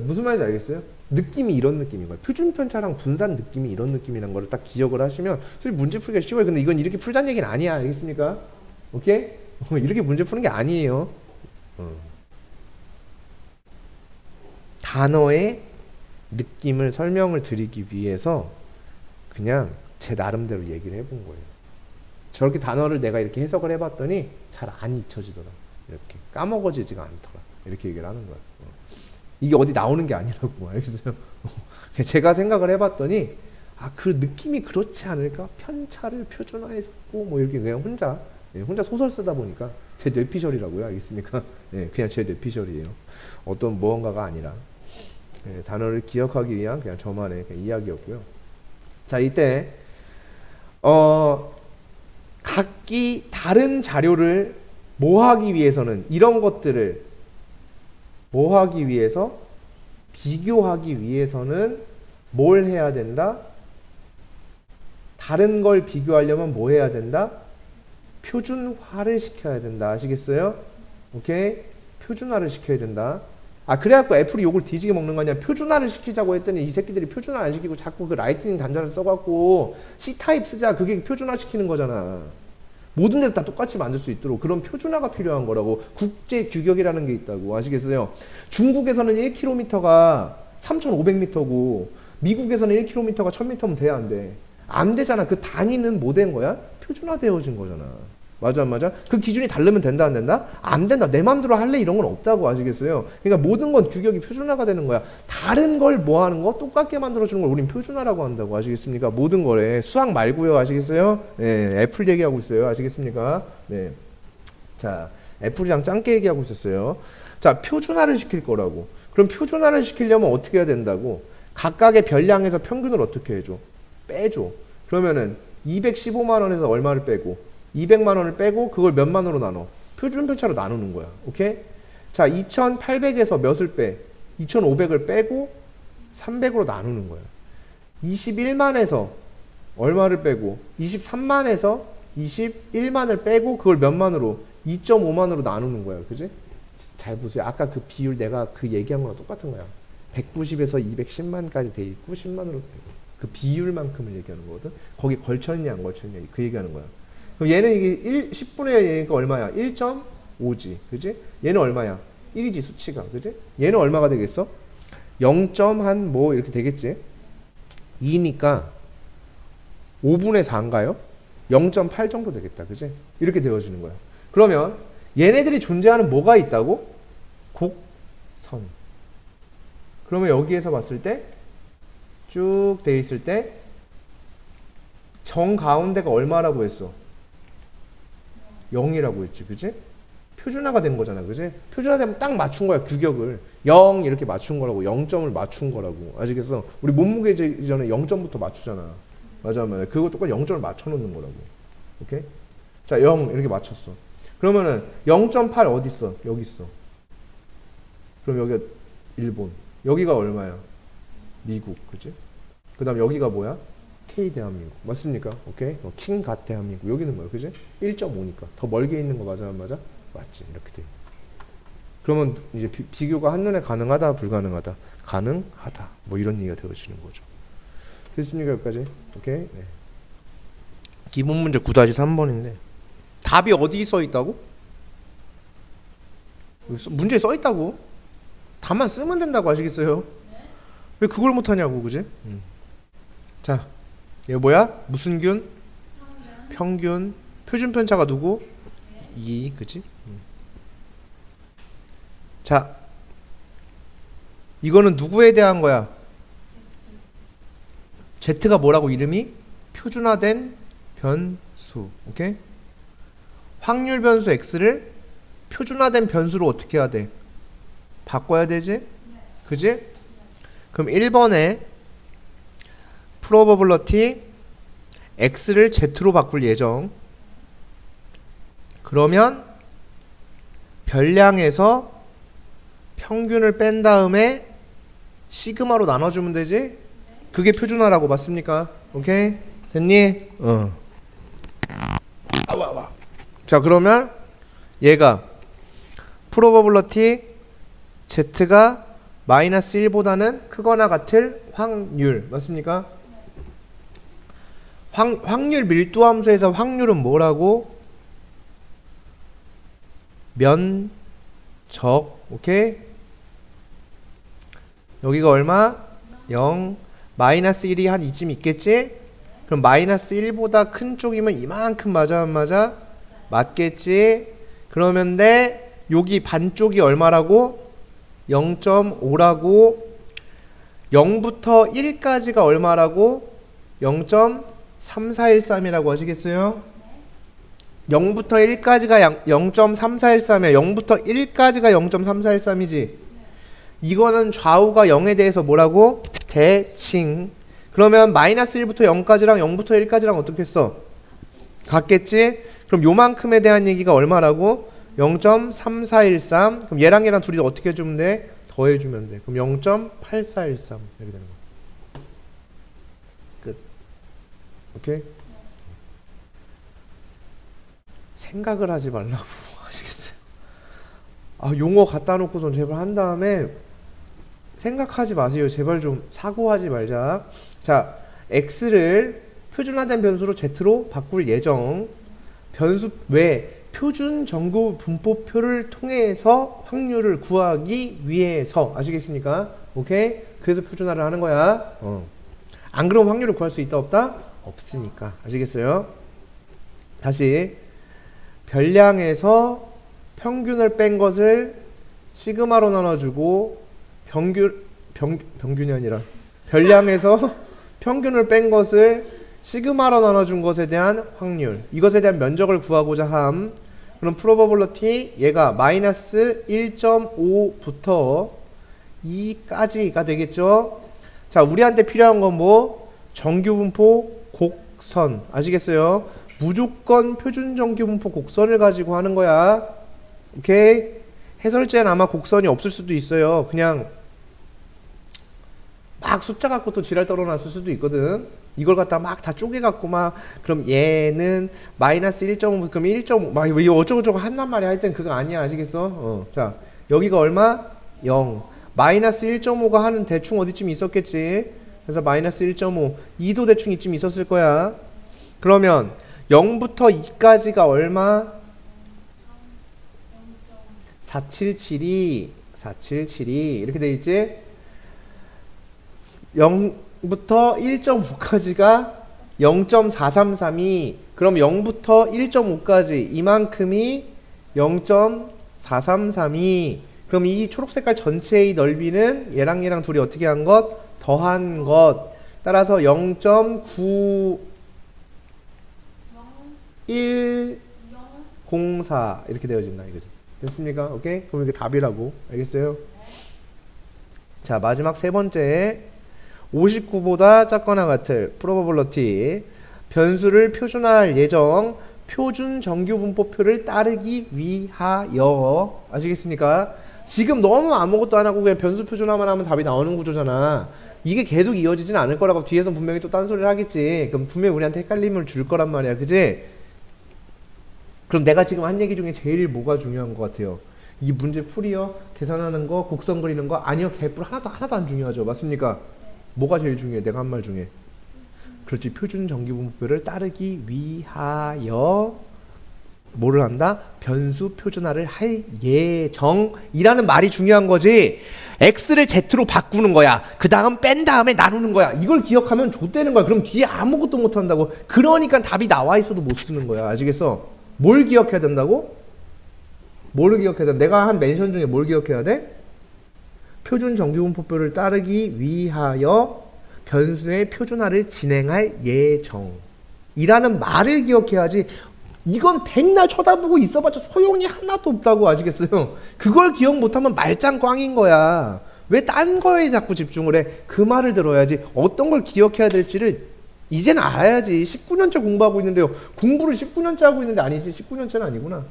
무슨 말인지 알겠어요? 느낌이 이런 느낌인 거야. 표준 편차랑 분산 느낌이 이런 느낌이란 거를 딱 기억을 하시면 사실 문제 풀기가 쉬워요. 근데 이건 이렇게 풀자는 얘기는 아니야. 알겠습니까? 오케이? 이렇게 문제 푸는 게 아니에요. 단어의 느낌을 설명을 드리기 위해서 그냥 제 나름대로 얘기를 해본 거예요. 저렇게 단어를 내가 이렇게 해석을 해봤더니 잘 안 잊혀지더라. 이렇게 까먹어지지가 않더라. 이렇게 얘기를 하는 거야. 이게 어디 나오는 게 아니라고. 알겠어요? 제가 생각을 해봤더니 그 느낌이 그렇지 않을까? 편차를 표준화했고 뭐 이렇게 그냥 혼자 소설 쓰다 보니까 제 뇌피셜이라고요. 알겠습니까? 네, 그냥 제 뇌피셜이에요. 어떤 무언가가 아니라 단어를 기억하기 위한 그냥 저만의 그냥 이야기였고요. 자, 이때 각기 다른 자료를 모하기 위해서는 이런 것들을 모하기 위해서 비교하기 위해서는 뭘 해야 된다? 다른 걸 비교하려면 뭐 해야 된다? 표준화를 시켜야 된다. 아시겠어요? 오케이? 표준화를 시켜야 된다. 그래갖고 애플이 욕을 뒤지게 먹는 거 아니야. 표준화를 시키자고 했더니 이 새끼들이 표준화를 안 시키고 자꾸 그 라이트닝 단자를 써갖고 C타입 쓰자. 그게 표준화 시키는 거잖아. 모든 데서 다 똑같이 만들 수 있도록 그런 표준화가 필요한 거라고. 국제 규격이라는 게 있다고. 아시겠어요? 중국에서는 1km가 3,500m고 미국에서는 1km가 1,000m면 돼, 안 돼? 안 되잖아. 그 단위는 뭐 된 거야? 표준화되어진 거잖아. 맞아 안 맞아? 그 기준이 다르면 된다 안 된다? 안 된다. 내 맘대로 할래 이런 건 없다고. 아시겠어요? 그러니까 모든 건 규격이 표준화가 되는 거야. 다른 걸 뭐 하는 거? 똑같게 만들어주는 걸 우린 표준화라고 한다고. 아시겠습니까? 모든 거래. 수학 말고요. 아시겠어요? 네, 애플 얘기하고 있어요. 아시겠습니까? 네. 자, 애플이랑 짱깨 얘기하고 있었어요. 자, 표준화를 시킬 거라고. 그럼 표준화를 시키려면 어떻게 해야 된다고? 각각의 별량에서 평균을 어떻게 해줘? 빼줘. 그러면은 215만 원에서 얼마를 빼고 200만 원을 빼고 그걸 몇만 원으로 나눠? 표준 편차로 나누는 거야. 오케이? 자, 2800에서 몇을 빼? 2500을 빼고 300으로 나누는 거야. 21만에서 얼마를 빼고 23만에서 21만을 빼고 그걸 몇만으로? 2.5만으로 나누는 거야. 그지? 잘 보세요. 아까 그 비율 내가 그 얘기한 거랑 똑같은 거야. 190에서 210만까지 돼 있고 10만으로 돼 있고. 그 비율만큼을 얘기하는 거거든. 거기 걸쳐있냐 안 걸쳐있냐 그 얘기하는 거야. 그럼 얘는 이게 10분의 얘니까 얼마야? 1.5지. 그지? 얘는 얼마야? 1이지 수치가. 그지? 얘는 얼마가 되겠어? 0. 한 뭐 이렇게 되겠지. 2니까 5분의 4인가요? 0.8 정도 되겠다. 그지? 이렇게 되어지는 거야. 그러면 얘네들이 존재하는 뭐가 있다고? 곡선. 그러면 여기에서 봤을 때 쭉 돼 있을 때 정 가운데가 얼마라고 했어? 0이라고 했지. 그지? 표준화가 된 거잖아. 그지? 표준화되면 딱 맞춘 거야. 규격을 0 이렇게 맞춘 거라고. 0점을 맞춘 거라고. 아시겠어? 우리 몸무게 전에 0점부터 맞추잖아. 맞아 맞아. 그거 똑같이 0점을 맞춰 놓는 거라고. 오케이? 자, 0 이렇게 맞췄어. 그러면은 0.8 어디 있어? 여기 있어. 그럼 여기가 일본. 여기가 얼마야? 미국. 그지? 그 다음 여기가 뭐야? K 대한민국. 맞습니까? 오케이? 킹갓 대한민국. 여기 있는 거야. 그지? 1.5니까. 더 멀게 있는 거 맞아 안 맞아? 맞지. 이렇게 돼. 그러면 이제 비교가 한눈에 가능하다 불가능하다? 가능하다. 뭐 이런 얘기가 되어지는 거죠. 됐습니까? 여기까지? 오케이? 네. 기본 문제 9-3번인데 답이 어디 써 있다고? 문제에 써 있다고. 답만 쓰면 된다고. 아시겠어요? 왜 그걸 못하냐고. 그지? 자, 이거 뭐야? 무슨 균? 평균. 표준 편차가 누구? 2. 그지? 자, 이거는 누구에 대한 거야? Z가 뭐라고 이름이? 표준화된 변수. 오케이? 확률 변수 X를 표준화된 변수로 어떻게 해야 돼? 바꿔야 되지? 그지? 그럼 1번에 probability X를 Z로 바꿀 예정. 그러면 별량에서 평균을 뺀 다음에 시그마로 나눠주면 되지? 그게 표준화라고. 맞습니까? 오케이? 됐니? 와. 자, 그러면 얘가 probability Z가 마이너스 1보다는 크거나 같을 확률. 맞습니까? 확률 밀도함수에서 확률은 뭐라고? 면적. 오케이? 여기가 얼마? 0. 마이너스 1이 한 이쯤 있겠지? 그럼 마이너스 1보다 큰 쪽이면 이만큼 맞아 안 맞아? 맞겠지? 그러면 여기 반쪽이 얼마라고? 0.5라고. 0부터 1까지가 얼마라고? 0.3413이라고 하시겠어요? 0부터 1까지가 0.3413이야. 0부터 1까지가 0.3413이지. 이거는 좌우가 0에 대해서 뭐라고? 대칭. 그러면 마이너스 1부터 0까지랑 0부터 1까지랑 어떻게 써? 같겠지? 그럼 요만큼에 대한 얘기가 얼마라고? 0.3413. 그럼 얘랑 둘이 어떻게 해주면 돼? 더해주면 돼. 그럼 0.8413 이렇게 되는 거야. 끝. 오케이? 생각을 하지 말라고. 아시겠어요? 용어 갖다 놓고선 제발 한 다음에 생각하지 마세요. 제발 좀 사고하지 말자. 자, X를 표준화된 변수로 Z로 바꿀 예정. 변수 왜? 표준 정구 분포표를 통해서 확률을 구하기 위해서. 아시겠습니까? 오케이? 그래서 표준화를 하는 거야. 안 그러면 확률을 구할 수 있다 없다? 없으니까. 아시겠어요? 다시 별량에서 평균을 뺀 것을 시그마로 나눠주고 평균이 아니라 별량에서 평균을 뺀 것을 시그마로 나눠준 것에 대한 확률, 이것에 대한 면적을 구하고자 함. 그럼 probability 얘가 마이너스 1.5부터 2까지가 되겠죠. 자, 우리한테 필요한 건 뭐? 정규분포 곡선. 아시겠어요? 무조건 표준 정규분포 곡선을 가지고 하는 거야. 오케이? 해설제는 아마 곡선이 없을 수도 있어요. 그냥 막 숫자 갖고 또 지랄 떨어놨을 수도 있거든. 이걸 갖다 막 다 쪼개갖고 막 그럼 얘는 마이너스 1.5 그럼 1.5 막 어쩌고저쩌고 한단 말이야. 할 땐 그거 아니야. 아시겠어? 자, 여기가 얼마? 0. 마이너스 1.5가 하는 대충 어디쯤 있었겠지. 그래서 마이너스 1.5 2도 대충 이쯤 있었을 거야. 그러면 0부터 2까지가 얼마? 4772 이렇게 돼 있지. 0부터 1.5까지가 0.433이 그럼 0부터 1.5까지 이만큼이 0.433이 그럼 이 초록색깔 전체의 넓이는 얘랑 둘이 어떻게 한 것? 더한 것. 따라서 0.9104 이렇게 되어진다 이거지. 됐습니까? 오케이? 그럼 이게 답이라고. 알겠어요? 자, 마지막 세 번째 59보다 작거나 같을 probability 변수를 표준화할 예정 표준 정규분포표를 따르기 위하여. 아시겠습니까? 지금 너무 아무것도 안 하고 그냥 변수 표준화만 하면 답이 나오는 구조잖아. 이게 계속 이어지진 않을 거라고 뒤에서 분명히 또 딴소리를 하겠지. 그럼 분명히 우리한테 헷갈림을 줄 거란 말이야. 그지? 그럼 내가 지금 한 얘기 중에 제일 뭐가 중요한 것 같아요? 이 문제 풀이요? 계산하는 거? 곡선 그리는 거? 아니요. 개뿔 하나도 안 중요하죠. 맞습니까? 뭐가 제일 중요해? 내가 한 말 중에. 그렇지. 표준 정규분포표를 따르기 위하여 뭐를 한다? 변수 표준화를 할 예정이라는 말이 중요한 거지. x를 z로 바꾸는 거야. 그 다음 뺀 다음에 나누는 거야. 이걸 기억하면 좆되는 거야. 그럼 뒤에 아무것도 못 한다고. 그러니까 답이 나와 있어도 못 쓰는 거야. 아시겠어? 뭘 기억해야 된다고? 뭐를 기억해야 돼? 내가 한 멘션 중에 뭘 기억해야 돼? 표준 정규분포표를 따르기 위하여 변수의 표준화를 진행할 예정이라는 말을 기억해야지. 이건 백날 쳐다보고 있어봤자 소용이 하나도 없다고. 아시겠어요? 그걸 기억 못하면 말짱 꽝인 거야. 왜 딴 거에 자꾸 집중을 해? 그 말을 들어야지. 어떤 걸 기억해야 될지를 이제는 알아야지. 19년째 공부하고 있는데요. 공부를 19년째 하고 있는데 아니지. 19년째는 아니구나.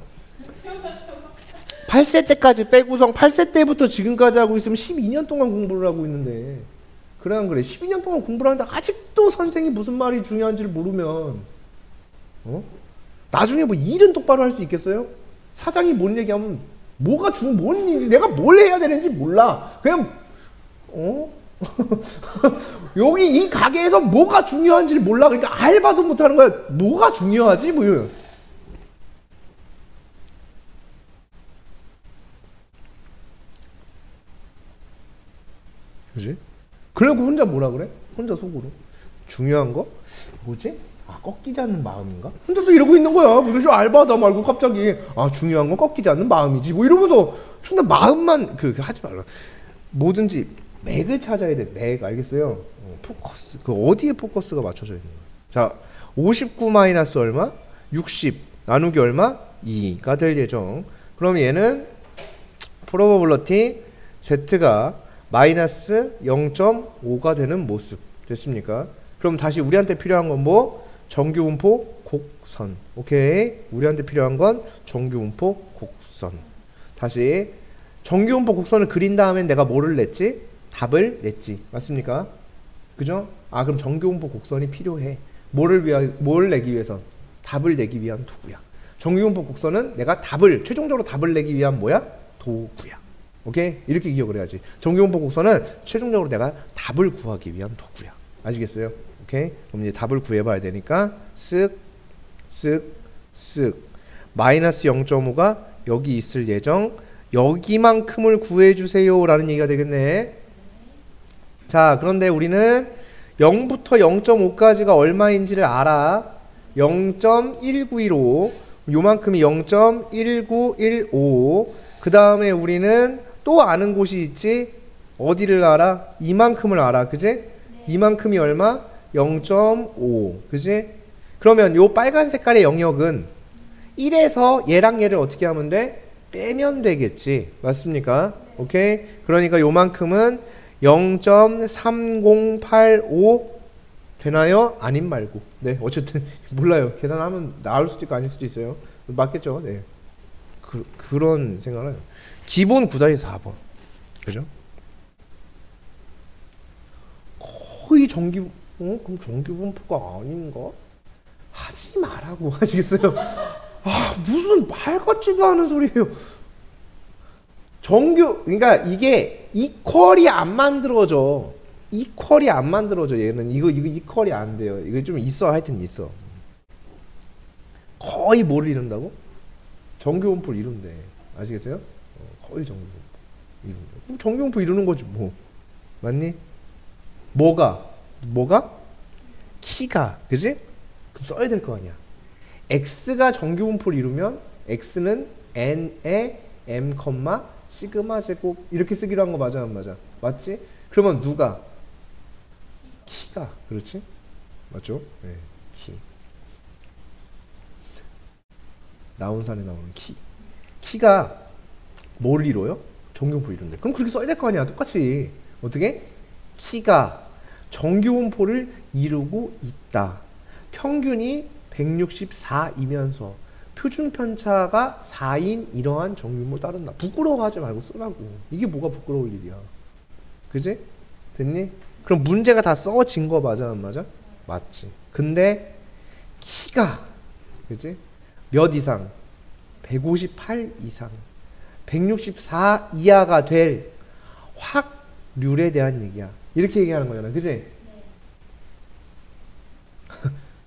8세 때까지 빼고선 8세 때부터 지금까지 하고 있으면 12년 동안 공부를 하고 있는데. 그래 안 그래? 12년 동안 공부를 하는데 아직도 선생이 무슨 말이 중요한지를 모르면 나중에 뭐 일은 똑바로 할 수 있겠어요? 사장이 뭔 얘기하면 내가 뭘 해야 되는지 몰라. 그냥 여기 이 가게에서 뭐가 중요한지를 몰라. 그러니까 알바도 못하는 거야. 뭐가 중요하지? 뭐 이런. 그지? 그래놓고 혼자 뭐라 그래? 혼자 속으로 중요한 거? 뭐지? 아, 꺾이지 않는 마음인가? 혼자 또 이러고 있는 거야. 무슨 알바다 말고 갑자기 중요한 건 꺾이지 않는 마음이지 뭐 이러면서 존나 마음만 하지 말라. 뭐든지 맥을 찾아야 돼. 맥. 알겠어요? 포커스. 어디에 포커스가 맞춰져 있는 거야. 자, 59 마이너스 얼마? 60 나누기 얼마? 2가 될 예정. 그럼 얘는 probability z가 마이너스 0.5가 되는 모습. 됐습니까? 그럼 다시 우리한테 필요한 건 뭐? 정규분포 곡선. 오케이? 우리한테 필요한 건 정규분포 곡선. 다시 정규분포 곡선을 그린 다음에 내가 뭐를 냈지? 답을 냈지. 맞습니까? 그죠? 그럼 정규분포 곡선이 필요해. 뭘 내기 위해서? 답을 내기 위한 도구야. 정규분포 곡선은 내가 최종적으로 답을 내기 위한 뭐야? 도구야. 오케이? 이렇게 기억을 해야지. 정규분포 곡선은 최종적으로 내가 답을 구하기 위한 도구야. 아시겠어요? 오케이? 그럼 이제 답을 구해봐야 되니까 쓱 마이너스 0.5가 여기 있을 예정. 여기만큼을 구해주세요 라는 얘기가 되겠네. 자, 그런데 우리는 0부터 0.5까지가 얼마인지를 알아. 0.1915 요만큼이 0.1915. 그 다음에 우리는 또 아는 곳이 있지. 어디를 알아? 이만큼을 알아. 그지? 네. 이만큼이 얼마? 0.5. 그지? 그러면 요 빨간 색깔의 영역은 1에서 얘랑 얘를 어떻게 하면 돼? 빼면 되겠지. 맞습니까? 오케이? 그러니까 요만큼은 0.3085 되나요? 아님 말고. 네, 어쨌든 몰라요. 계산하면 나올 수도 있고 아닐 수도 있어요. 맞겠죠? 네. 그런 생각을 해요. 기본 9-4번. 그죠? 거의 그럼 정규분포가 아닌가? 하지 말라고 하시겠어요? 아, 무슨 말 같지도 않은 소리예요. 그러니까 이게 이퀄이 안 만들어져. 이퀄이 안 만들어져. 얘는 이거 이퀄이 안 돼요. 이거 좀 있어. 하여튼 있어. 거의 뭐를 이룬다고? 정규분포를 이룬대. 아시겠어요? 거의 정규분포 이룬대. 그럼 정규분포 이루는 거지 뭐. 맞니? 뭐가? 키가. 그지? 그럼 써야 될 거 아니야. x가 정규분포를 이루면 x는 n의 m, 시그마 제곱 이렇게 쓰기로 한 거 맞아 안 맞아? 맞지? 그러면 누가? 키가. 그렇지? 맞죠? 네. 키. 나온산에 나오는 키. 키가 뭘 이뤄요? 정규분포 이룬대. 그럼 그렇게 써야 될 거 아니야. 똑같이. 어떻게? 키가 정규분포를 이루고 있다. 평균이 164이면서 표준 편차가 4인 이러한 정규분포를 따른다. 부끄러워하지 말고 쓰라고. 이게 뭐가 부끄러울 일이야. 그지? 됐니? 그럼 문제가 다 써진 거 맞아 안 맞아? 맞지. 근데 키가 그지? 몇 이상? 158 이상 164 이하가 될 확률에 대한 얘기야. 이렇게 얘기하는 거잖아. 그지? 네.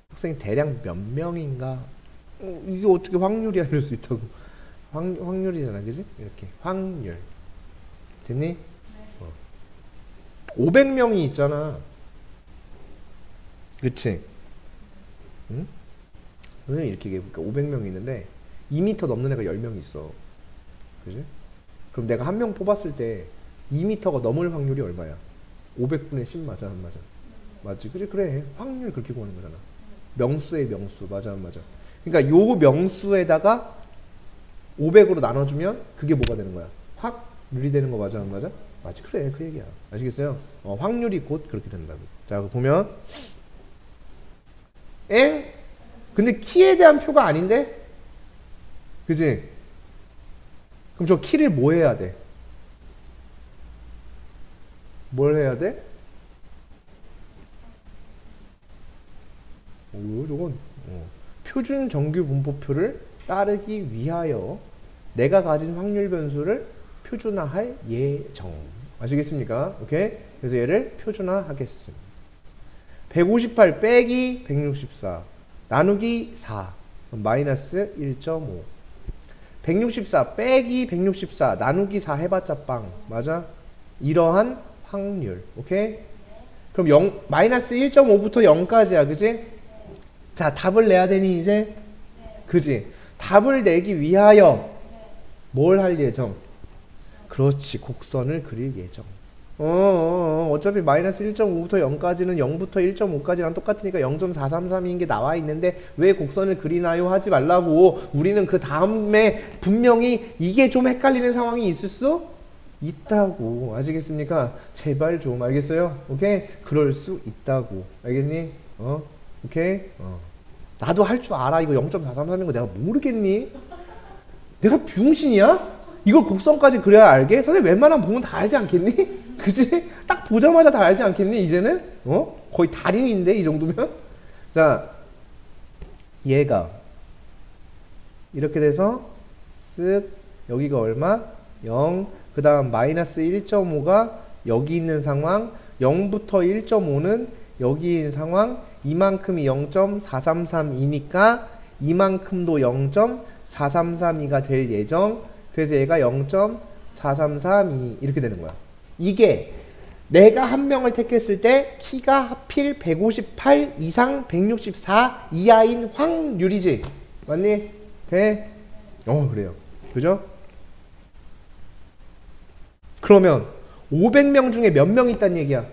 학생이 대략 몇 명인가? 이게 어떻게 확률이야 이럴 수 있다고. 확률이잖아. 그지? 이렇게 확률. 됐니? 네. 500명이 있잖아. 그치? 응? 선생님이 이렇게 얘기해볼게. 500명이 있는데 2m 넘는 애가 10명 있어. 그지? 그럼 내가 한 명 뽑았을 때 2m가 넘을 확률이 얼마야? 500분의 10 맞아 안 맞아? 맞지? 그래. 확률 그렇게 구하는 거잖아. 명수의 명수 맞아 안 맞아? 그러니까 요 명수에다가 500으로 나눠주면 그게 뭐가 되는 거야? 확률이 되는 거 맞아 안 맞아? 맞지? 그래 그 얘기야. 아시겠어요? 확률이 곧 그렇게 된다고. 자 보면 근데 키에 대한 표가 아닌데? 그지? 그럼 저 키를 뭐 해야 돼? 뭘 해야 돼? 저건 표준 정규 분포표를 따르기 위하여 내가 가진 확률 변수를 표준화할 예정. 아시겠습니까? 오케이? 그래서 얘를 표준화하겠습니다. 158 빼기 164 나누기 4 마이너스 1.5 164 빼기 164 나누기 4 해봤자 빵. 맞아? 이러한 확률. 오케이? 그럼 마이너스 1.5부터 0까지야. 그지? 자, 답을 내야 되니 이제? 그지? 답을 내기 위하여 뭘 할 예정? 그렇지. 곡선을 그릴 예정. 어차피 마이너스 1.5부터 0까지는 0부터 1.5까지랑 똑같으니까 0.433인 게 나와 있는데 왜 곡선을 그리나요? 하지 말라고. 우리는 그 다음에 분명히 이게 좀 헷갈리는 상황이 있을 수 있다고. 아시겠습니까? 제발 좀 알겠어요? 오케이? 그럴 수 있다고. 알겠니? 오케이? 나도 할 줄 알아. 이거 0.433인 거 내가 모르겠니? 내가 병신이야? 이걸 곡선까지 그려야 알게? 선생님 웬만하면 보면 다 알지 않겠니? 그지? 딱 보자마자 다 알지 않겠니? 이제는? 거의 달인인데 이 정도면? 자, 얘가 이렇게 돼서 쓱 여기가 얼마? 0. 그 다음 마이너스 1.5가 여기 있는 상황. 0부터 1.5는 여기 있는 상황. 이만큼이 0.433이니까 이만큼도 0.433이가 될 예정. 그래서 얘가 0.433이 이렇게 되는 거야. 이게 내가 한 명을 택했을 때 키가 하필 158 이상 164 이하인 확률이지. 맞니? 돼? 그래요. 그죠? 그러면 500명 중에 몇 명 있단 얘기야?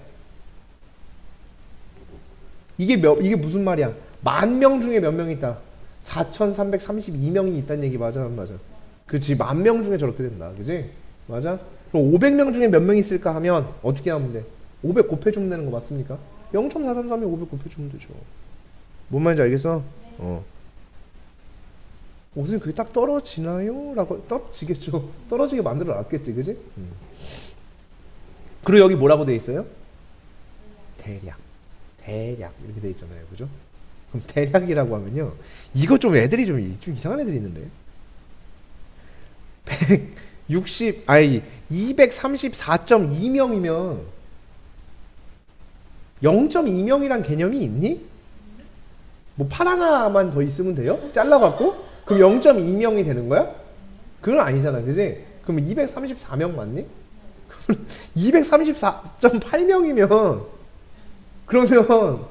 이게 무슨 말이야? 10,000명 중에 몇 명 있다? 4,332명이 있단 얘기 맞아, 안 맞아? 그치, 10,000명 중에 저렇게 된다. 그지? 맞아? 그럼 500명 중에 몇 명 있을까 하면 어떻게 하면 돼? 500 곱해주면 되는 거 맞습니까? 0.433에 500 곱해주면 되죠. 뭔 말인지 알겠어? 선생님 그게 딱 떨어지나요? 라고 떨어지겠죠. 떨어지게 만들어 놨겠지, 그지? 그리고 여기 뭐라고 돼 있어요? 대략 이렇게 돼 있잖아요, 그죠? 그럼 대략이라고 하면요, 이거 좀 애들이 좀 이상한 애들이 있는데, 234.2명이면 0.2명이란 개념이 있니? 뭐 8 하나만 더 있으면 돼요? 잘라갖고? 그럼 0.2명이 되는 거야? 그건 아니잖아, 그지? 그럼 234명 맞니? 234.8명이면 그러면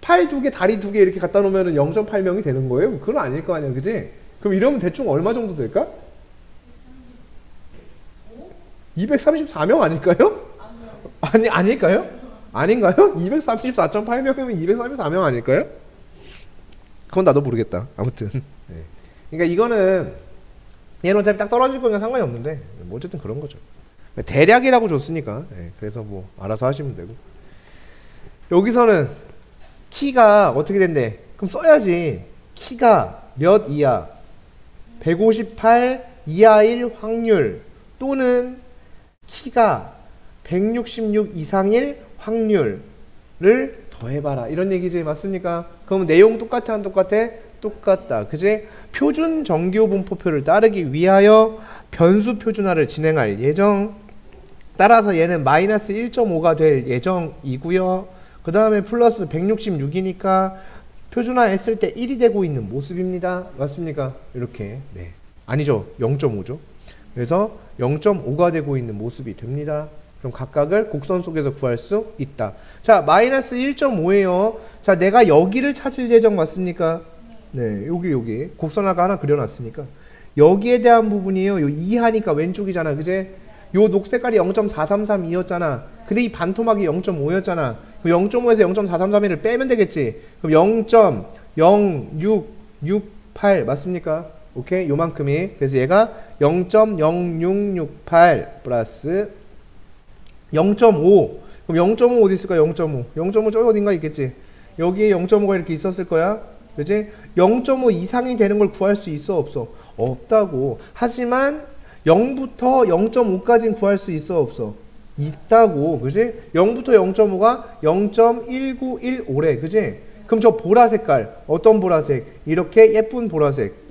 팔 2개, 다리 2개 이렇게 갖다 놓으면 0.8명이 되는 거예요? 그건 아닐 거 아니야, 그지? 그럼 이러면 대충 얼마 정도 될까? 234명 아닐까요? 아닐까요? 아닌가요? 234.8명이면 234명 아닐까요? 그건 나도 모르겠다. 아무튼. 네. 그러니까 이거는 얘는 어차피 딱 떨어질 거니까 상관이 없는데 뭐 어쨌든 그런 거죠. 대략이라고 줬으니까. 네. 그래서 뭐 알아서 하시면 되고. 여기서는 키가 어떻게 된대? 그럼 써야지. 키가 몇 이하? 158 이하일 확률 또는 키가 166 이상일 확률을 더해봐라. 이런 얘기지. 맞습니까? 그럼 내용 똑같아 안 똑같아? 똑같다. 그지? 표준 정규 분포표를 따르기 위하여 변수 표준화를 진행할 예정. 따라서 얘는 마이너스 1.5가 될 예정이고요. 그 다음에 플러스 166이니까 표준화했을 때 1이 되고 있는 모습입니다. 맞습니까? 이렇게. 네. 아니죠. 0.5죠. 그래서 0.5가 되고 있는 모습이 됩니다. 그럼 각각을 곡선 속에서 구할 수 있다. 자, 마이너스 1.5예요. 자, 내가 여기를 찾을 예정 맞습니까? 네, 여기 곡선화가 하나 그려놨으니까 여기에 대한 부분이에요. 요 2하니까 왼쪽이잖아, 그제? 요 녹색깔이 0.433이었잖아. 근데 이 반토막이 0.5였잖아. 그 0.5에서 0.433을 빼면 되겠지. 그럼 0.0668 맞습니까? 오케이, 요만큼이. 그래서 얘가 0.0668 플러스 0.5. 그럼 0.5 어디 있을까? 0.5. 0.5 저기 어딘가 있겠지. 여기에 0.5가 이렇게 있었을 거야. 그치? 0.5 이상이 되는 걸 구할 수 있어, 없어? 없다고. 하지만 0부터 0.5까지는 구할 수 있어, 없어? 있다고. 그치? 0부터 0.5가 0.1915래. 그치? 그럼 저 보라색깔, 어떤 보라색? 이렇게 예쁜 보라색,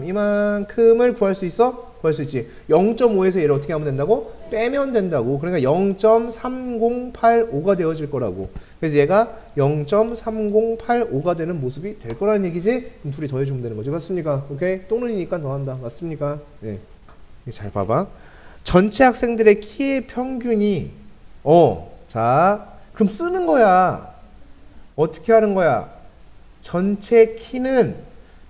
이만큼을 구할 수 있어? 구할 수 있지. 0.5에서 얘를 어떻게 하면 된다고? 빼면 된다고. 그러니까 0.3085가 되어질 거라고. 그래서 얘가 0.3085가 되는 모습이 될 거라는 얘기지? 그럼 둘이 더해주면 되는 거지. 맞습니까? 오케이? 또는이니까 더한다. 맞습니까? 네. 잘 봐봐. 전체 학생들의 키의 평균이, 자, 그럼 쓰는 거야. 어떻게 하는 거야? 전체 키는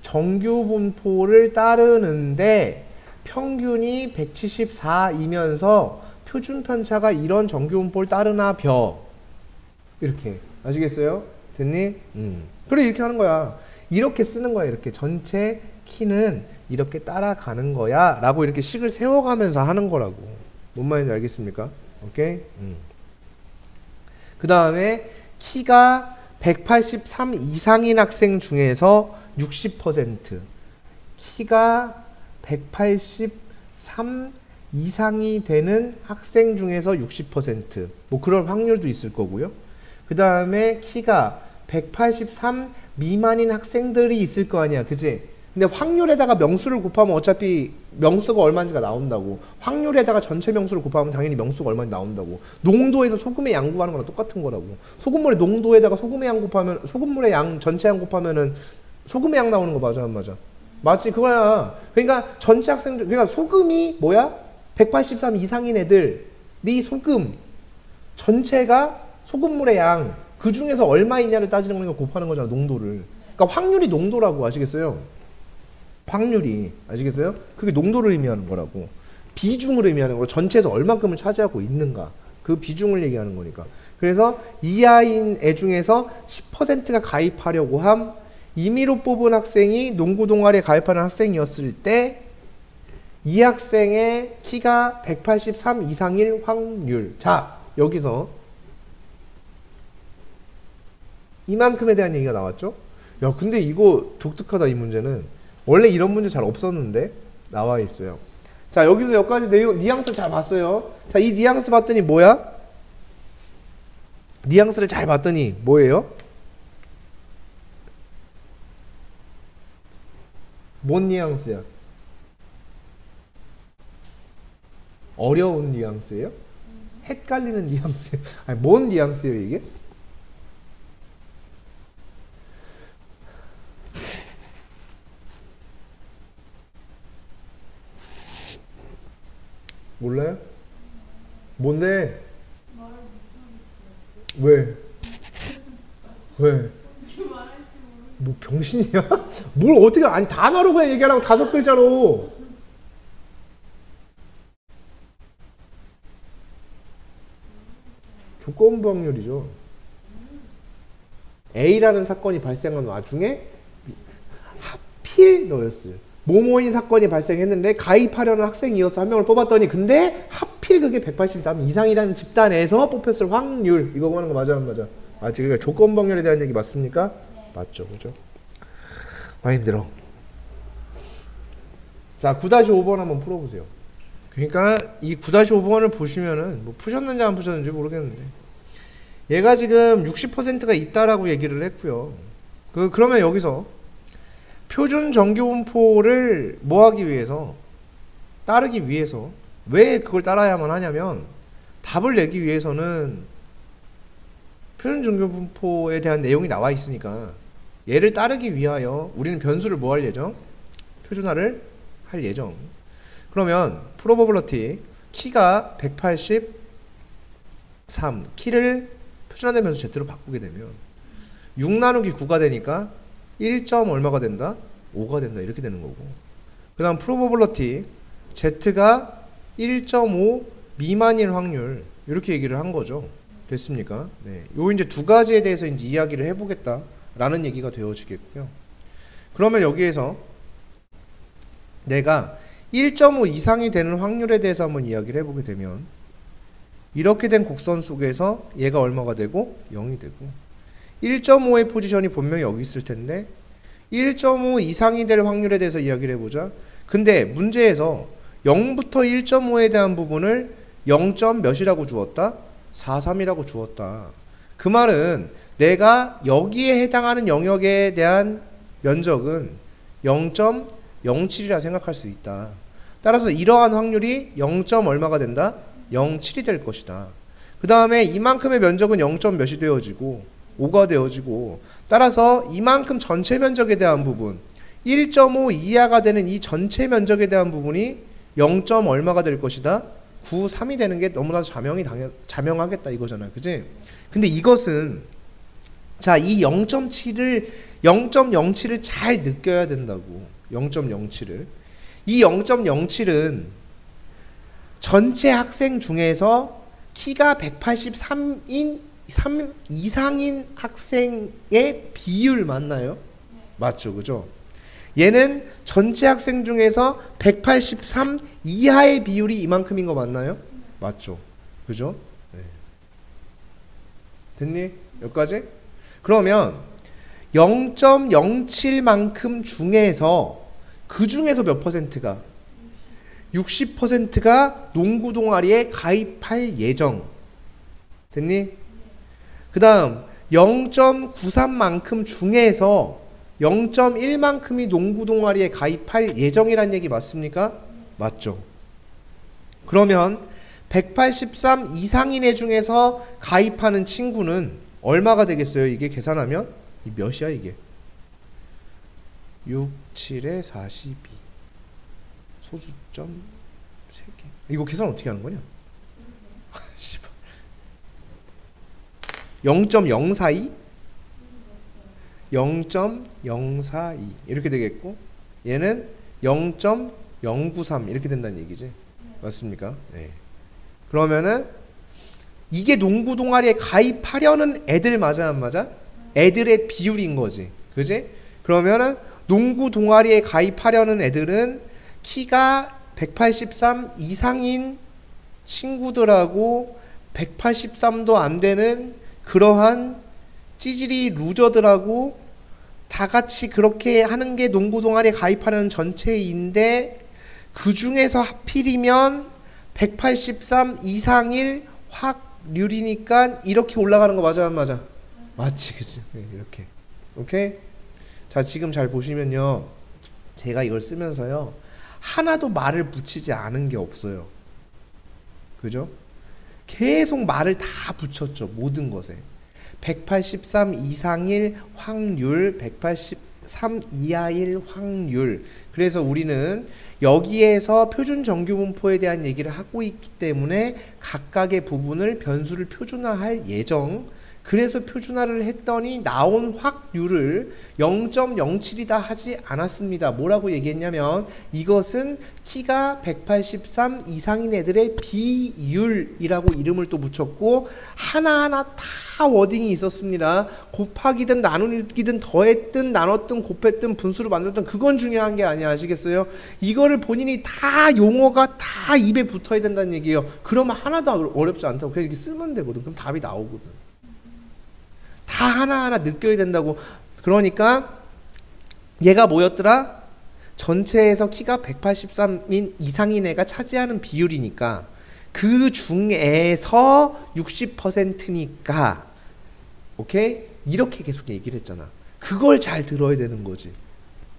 정규 분포를 따르는데 평균이 174이면서 표준 편차가 이런 정규 분포를 따르나 벼. 이렇게. 아시겠어요? 됐니? 그래, 이렇게 하는 거야. 이렇게 쓰는 거야. 이렇게. 전체 키는 이렇게 따라가는 거야. 라고 이렇게 식을 세워가면서 하는 거라고. 뭔 말인지 알겠습니까? 오케이? 그 다음에 키가 183 이상인 학생 중에서 60%, 키가 183 이상이 되는 학생 중에서 60%, 뭐 그럴 확률도 있을 거고요. 그 다음에 키가 183 미만인 학생들이 있을 거 아니야, 그지? 근데 확률에다가 명수를 곱하면 어차피 명수가 얼마인지가 나온다고. 확률에다가 전체 명수를 곱하면 당연히 명수가 얼마인지 나온다고. 농도에서 소금의 양 구하는 거랑 똑같은 거라고. 소금물의 농도에다가 소금의 양 곱하면, 소금물의 양 전체 양 곱하면은 소금의 양 나오는 거 맞아, 안 맞아? 맞지, 그거야. 그러니까 전체 학생들, 그러니까 소금이 뭐야? 183 이상인 애들이 소금 전체가 소금물의 양, 그 중에서 얼마 있냐를 따지는 거니까 곱하는 거잖아, 농도를. 그러니까 확률이 농도라고 아시겠어요? 확률이 아시겠어요? 그게 농도를 의미하는 거라고. 비중을 의미하는 거고 전체에서 얼만큼을 차지하고 있는가 그 비중을 얘기하는 거니까. 그래서 이하인 애 중에서 10%가 가입하려고 함 임의로 뽑은 학생이 농구 동아리에 가입하는 학생이었을 때 이 학생의 키가 183 이상일 확률. 자, 여기서 이만큼에 대한 얘기가 나왔죠? 야, 근데 이거 독특하다. 이 문제는 원래 이런 문제 잘 없었는데 나와 있어요. 자, 여기서 여기까지 내용 뉘앙스 잘 봤어요. 자, 이 뉘앙스 봤더니 뭐야? 뉘앙스를 잘 봤더니 뭐예요? 뭔 뉘앙스야? 어려운 뉘앙스예요? 헷갈리는 뉘앙스예요? 아니, 뭔 뉘앙스예요 이게? 몰라요? 뭔데? 왜? 왜? 뭐 병신이야? 뭘 어떻게 아니 단어로 그냥 얘기하라고 5글자로. 조건부 확률이죠. A라는 사건이 발생한 와중에 하필 너였어요. 모모인 사건이 발생했는데 가입하려는 학생이어서 한 명을 뽑았더니 근데 하필 그게 183 이상이라는 집단에서 뽑혔을 확률. 이거 하는 거 맞아 안 맞아? 아, 지금 조건부 확률에 대한 얘기 맞습니까? 맞죠, 그죠? 많이 힘들어. 자, 9-5번 한번 풀어보세요. 그러니까 이 9-5번을 보시면은 뭐 푸셨는지 안 푸셨는지 모르겠는데 얘가 지금 60%가 있다라고 얘기를 했고요. 그러면 여기서 표준 정규분포를 뭐 하기 위해서 따르기 위해서 왜 그걸 따라야만 하냐면 답을 내기 위해서는 표준 정규분포에 대한 내용이 나와 있으니까 얘를 따르기 위하여 우리는 변수를 뭐 할 예정? 표준화를 할 예정. 그러면 프로버블러티 키가 183 키를 표준화된 변수 z로 바꾸게 되면 6 나누기 9가 되니까 1. 얼마가 된다? 5가 된다. 이렇게 되는 거고. 그 다음 프로버블러티 z가 1.5 미만일 확률 이렇게 얘기를 한 거죠. 됐습니까? 네. 요 이제 두 가지에 대해서 이제 이야기를 해보겠다라는 얘기가 되어지겠고요. 그러면 여기에서 내가 1.5 이상이 되는 확률에 대해서 한번 이야기를 해보게 되면 이렇게 된 곡선 속에서 얘가 얼마가 되고 0이 되고 1.5의 포지션이 분명히 여기 있을 텐데 1.5 이상이 될 확률에 대해서 이야기를 해보자. 근데 문제에서 0부터 1.5에 대한 부분을 0. 몇이라고 주었다? 43이라고 주었다. 그 말은 내가 여기에 해당하는 영역에 대한 면적은 0.07이라 생각할 수 있다. 따라서 이러한 확률이 0. 얼마가 된다? 0.7이 될 것이다. 그 다음에 이만큼의 면적은 0. 몇이 되어지고 5가 되어지고 따라서 이만큼 전체 면적에 대한 부분 1.5 이하가 되는 이 전체 면적에 대한 부분이 0. 얼마가 될 것이다? 93이 되는 게 너무나 자명하겠다 이거잖아. 그지? 근데 이것은 자, 이 0.07을 잘 느껴야 된다고. 0.07을. 이 0.07은 전체 학생 중에서 키가 183인 3 이상인 학생의 비율 맞나요? 맞죠, 그죠? 얘는 전체 학생 중에서 183 이하의 비율이 이만큼인 거 맞나요? 맞죠, 그죠? 네. 됐니? 여기까지? 그러면 0.07만큼 중에서 그 중에서 몇 퍼센트가 60%가 농구 동아리에 가입할 예정. 됐니? 그 다음 0.93만큼 중에서 0.1만큼이 농구 동아리에 가입할 예정이란 얘기 맞습니까? 맞죠. 그러면 183 이상인 애 중에서 가입하는 친구는 얼마가 되겠어요? 이게 계산하면 이 몇이야 이게? 6, 7에 42 소수점 3개. 이거 계산 어떻게 하는 거냐? 0.042? 0.042 이렇게 되겠고 얘는 0.093 이렇게 된다는 얘기지. 맞습니까? 네. 그러면은 이게 농구 동아리에 가입하려는 애들 맞아 안 맞아? 애들의 비율인 거지. 그지? 그러면은 농구 동아리에 가입하려는 애들은 키가 183 이상인 친구들하고 183도 안 되는 그러한 찌질이 루저들하고 다 같이 그렇게 하는 게 농구 동아리에 가입하는 전체인데 그 중에서 하필이면 183 이상일 확률이니까 이렇게 올라가는 거 맞아 안 맞아? 맞지 그치? 네, 이렇게. 오케이? 자 지금 잘 보시면요 제가 이걸 쓰면서요 하나도 말을 붙이지 않은 게 없어요. 그죠? 계속 말을 다 붙였죠. 모든 것에. 183 이상일 확률, 183 이하일 확률. 그래서 우리는 여기에서 표준 정규 분포에 대한 얘기를 하고 있기 때문에 각각의 부분을 변수를 표준화할 예정. 그래서 표준화를 했더니 나온 확률을 0.07이다 하지 않았습니다. 뭐라고 얘기했냐면 이것은 키가 183 이상인 애들의 비율이라고 이름을 또 붙였고 하나하나 다 워딩이 있었습니다. 곱하기든 나누기든 더했든 나눴든 곱했든 분수로 만들었든 그건 중요한 게 아니야. 아시겠어요? 이거를 본인이 다 용어가 다 입에 붙어야 된다는 얘기예요. 그러면 하나도 어렵지 않다고 그냥 이렇게 쓰면 되거든. 그럼 답이 나오거든. 다 하나하나 느껴야 된다고. 그러니까 얘가 뭐였더라? 전체에서 키가 183인 이상인 애가 차지하는 비율이니까 그 중에서 60%니까 오케이? 이렇게 계속 얘기를 했잖아. 그걸 잘 들어야 되는 거지.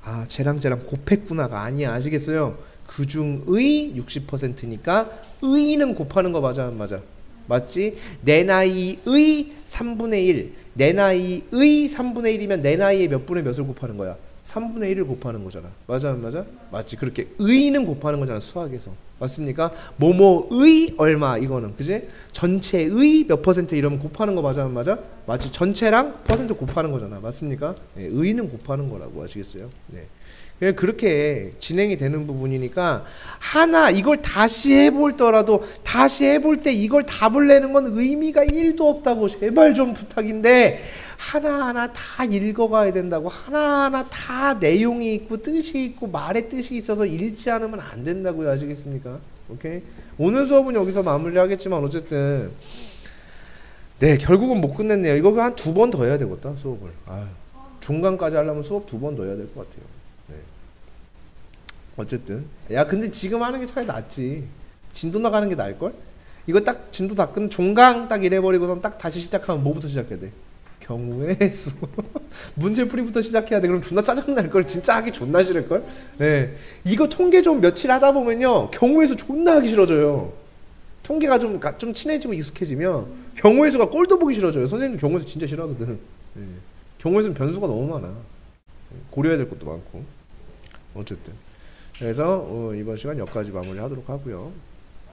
아 쟤랑 곱했구나가 아니야. 아시겠어요? 그 중의 60%니까 의는 곱하는 거 맞아 안 맞아? 맞지? 내 나이의 3분의 1. 내 나이의 3분의 1이면 내 나이의 몇 분의 몇을 곱하는 거야? 3분의 1을 곱하는 거잖아. 맞아 안 맞아? 맞지? 그렇게 의는 곱하는 거잖아. 수학에서. 맞습니까? 뭐뭐의 얼마 이거는. 그지? 전체의 몇 퍼센트 이러면 곱하는 거 맞아 안 맞아? 맞지? 전체랑 퍼센트 곱하는 거잖아. 맞습니까? 네, 의는 곱하는 거라고. 아시겠어요? 네. 그렇게 진행이 되는 부분이니까 하나 이걸 다시 해볼더라도 다시 해볼 때 이걸 답을 내는 건 의미가 1도 없다고. 제발 좀 부탁인데 하나하나 다 읽어가야 된다고. 하나하나 다 내용이 있고 뜻이 있고 말의 뜻이 있어서 읽지 않으면 안 된다고요. 아시겠습니까? 오케이? 오늘 수업은 여기서 마무리하겠지만 어쨌든 네 결국은 못 끝냈네요. 이거 한 2번 더 해야 되겠다 수업을. 아유, 중간까지 하려면 수업 2번 더 해야 될 것 같아요. 어쨌든 야 근데 지금 하는 게 차라리 낫지. 진도 나가는 게 나을걸? 이거 딱 진도 다 끝 종강 딱 이래버리고선 딱 다시 시작하면 뭐부터 시작해야 돼? 경우의 수 문제풀이부터 시작해야 돼. 그럼 존나 짜증날걸. 진짜 하기 존나 싫을걸? 네. 이거 통계 좀 며칠 하다 보면요 경우의 수 존나 하기 싫어져요. 통계가 좀 친해지고 익숙해지면 경우의 수가 꼴도 보기 싫어져요. 선생님도 경우의 수 진짜 싫어하거든. 네. 경우의 수는 변수가 너무 많아. 고려해야 될 것도 많고. 어쨌든 그래서 이번 시간 여기까지 마무리하도록 하고요.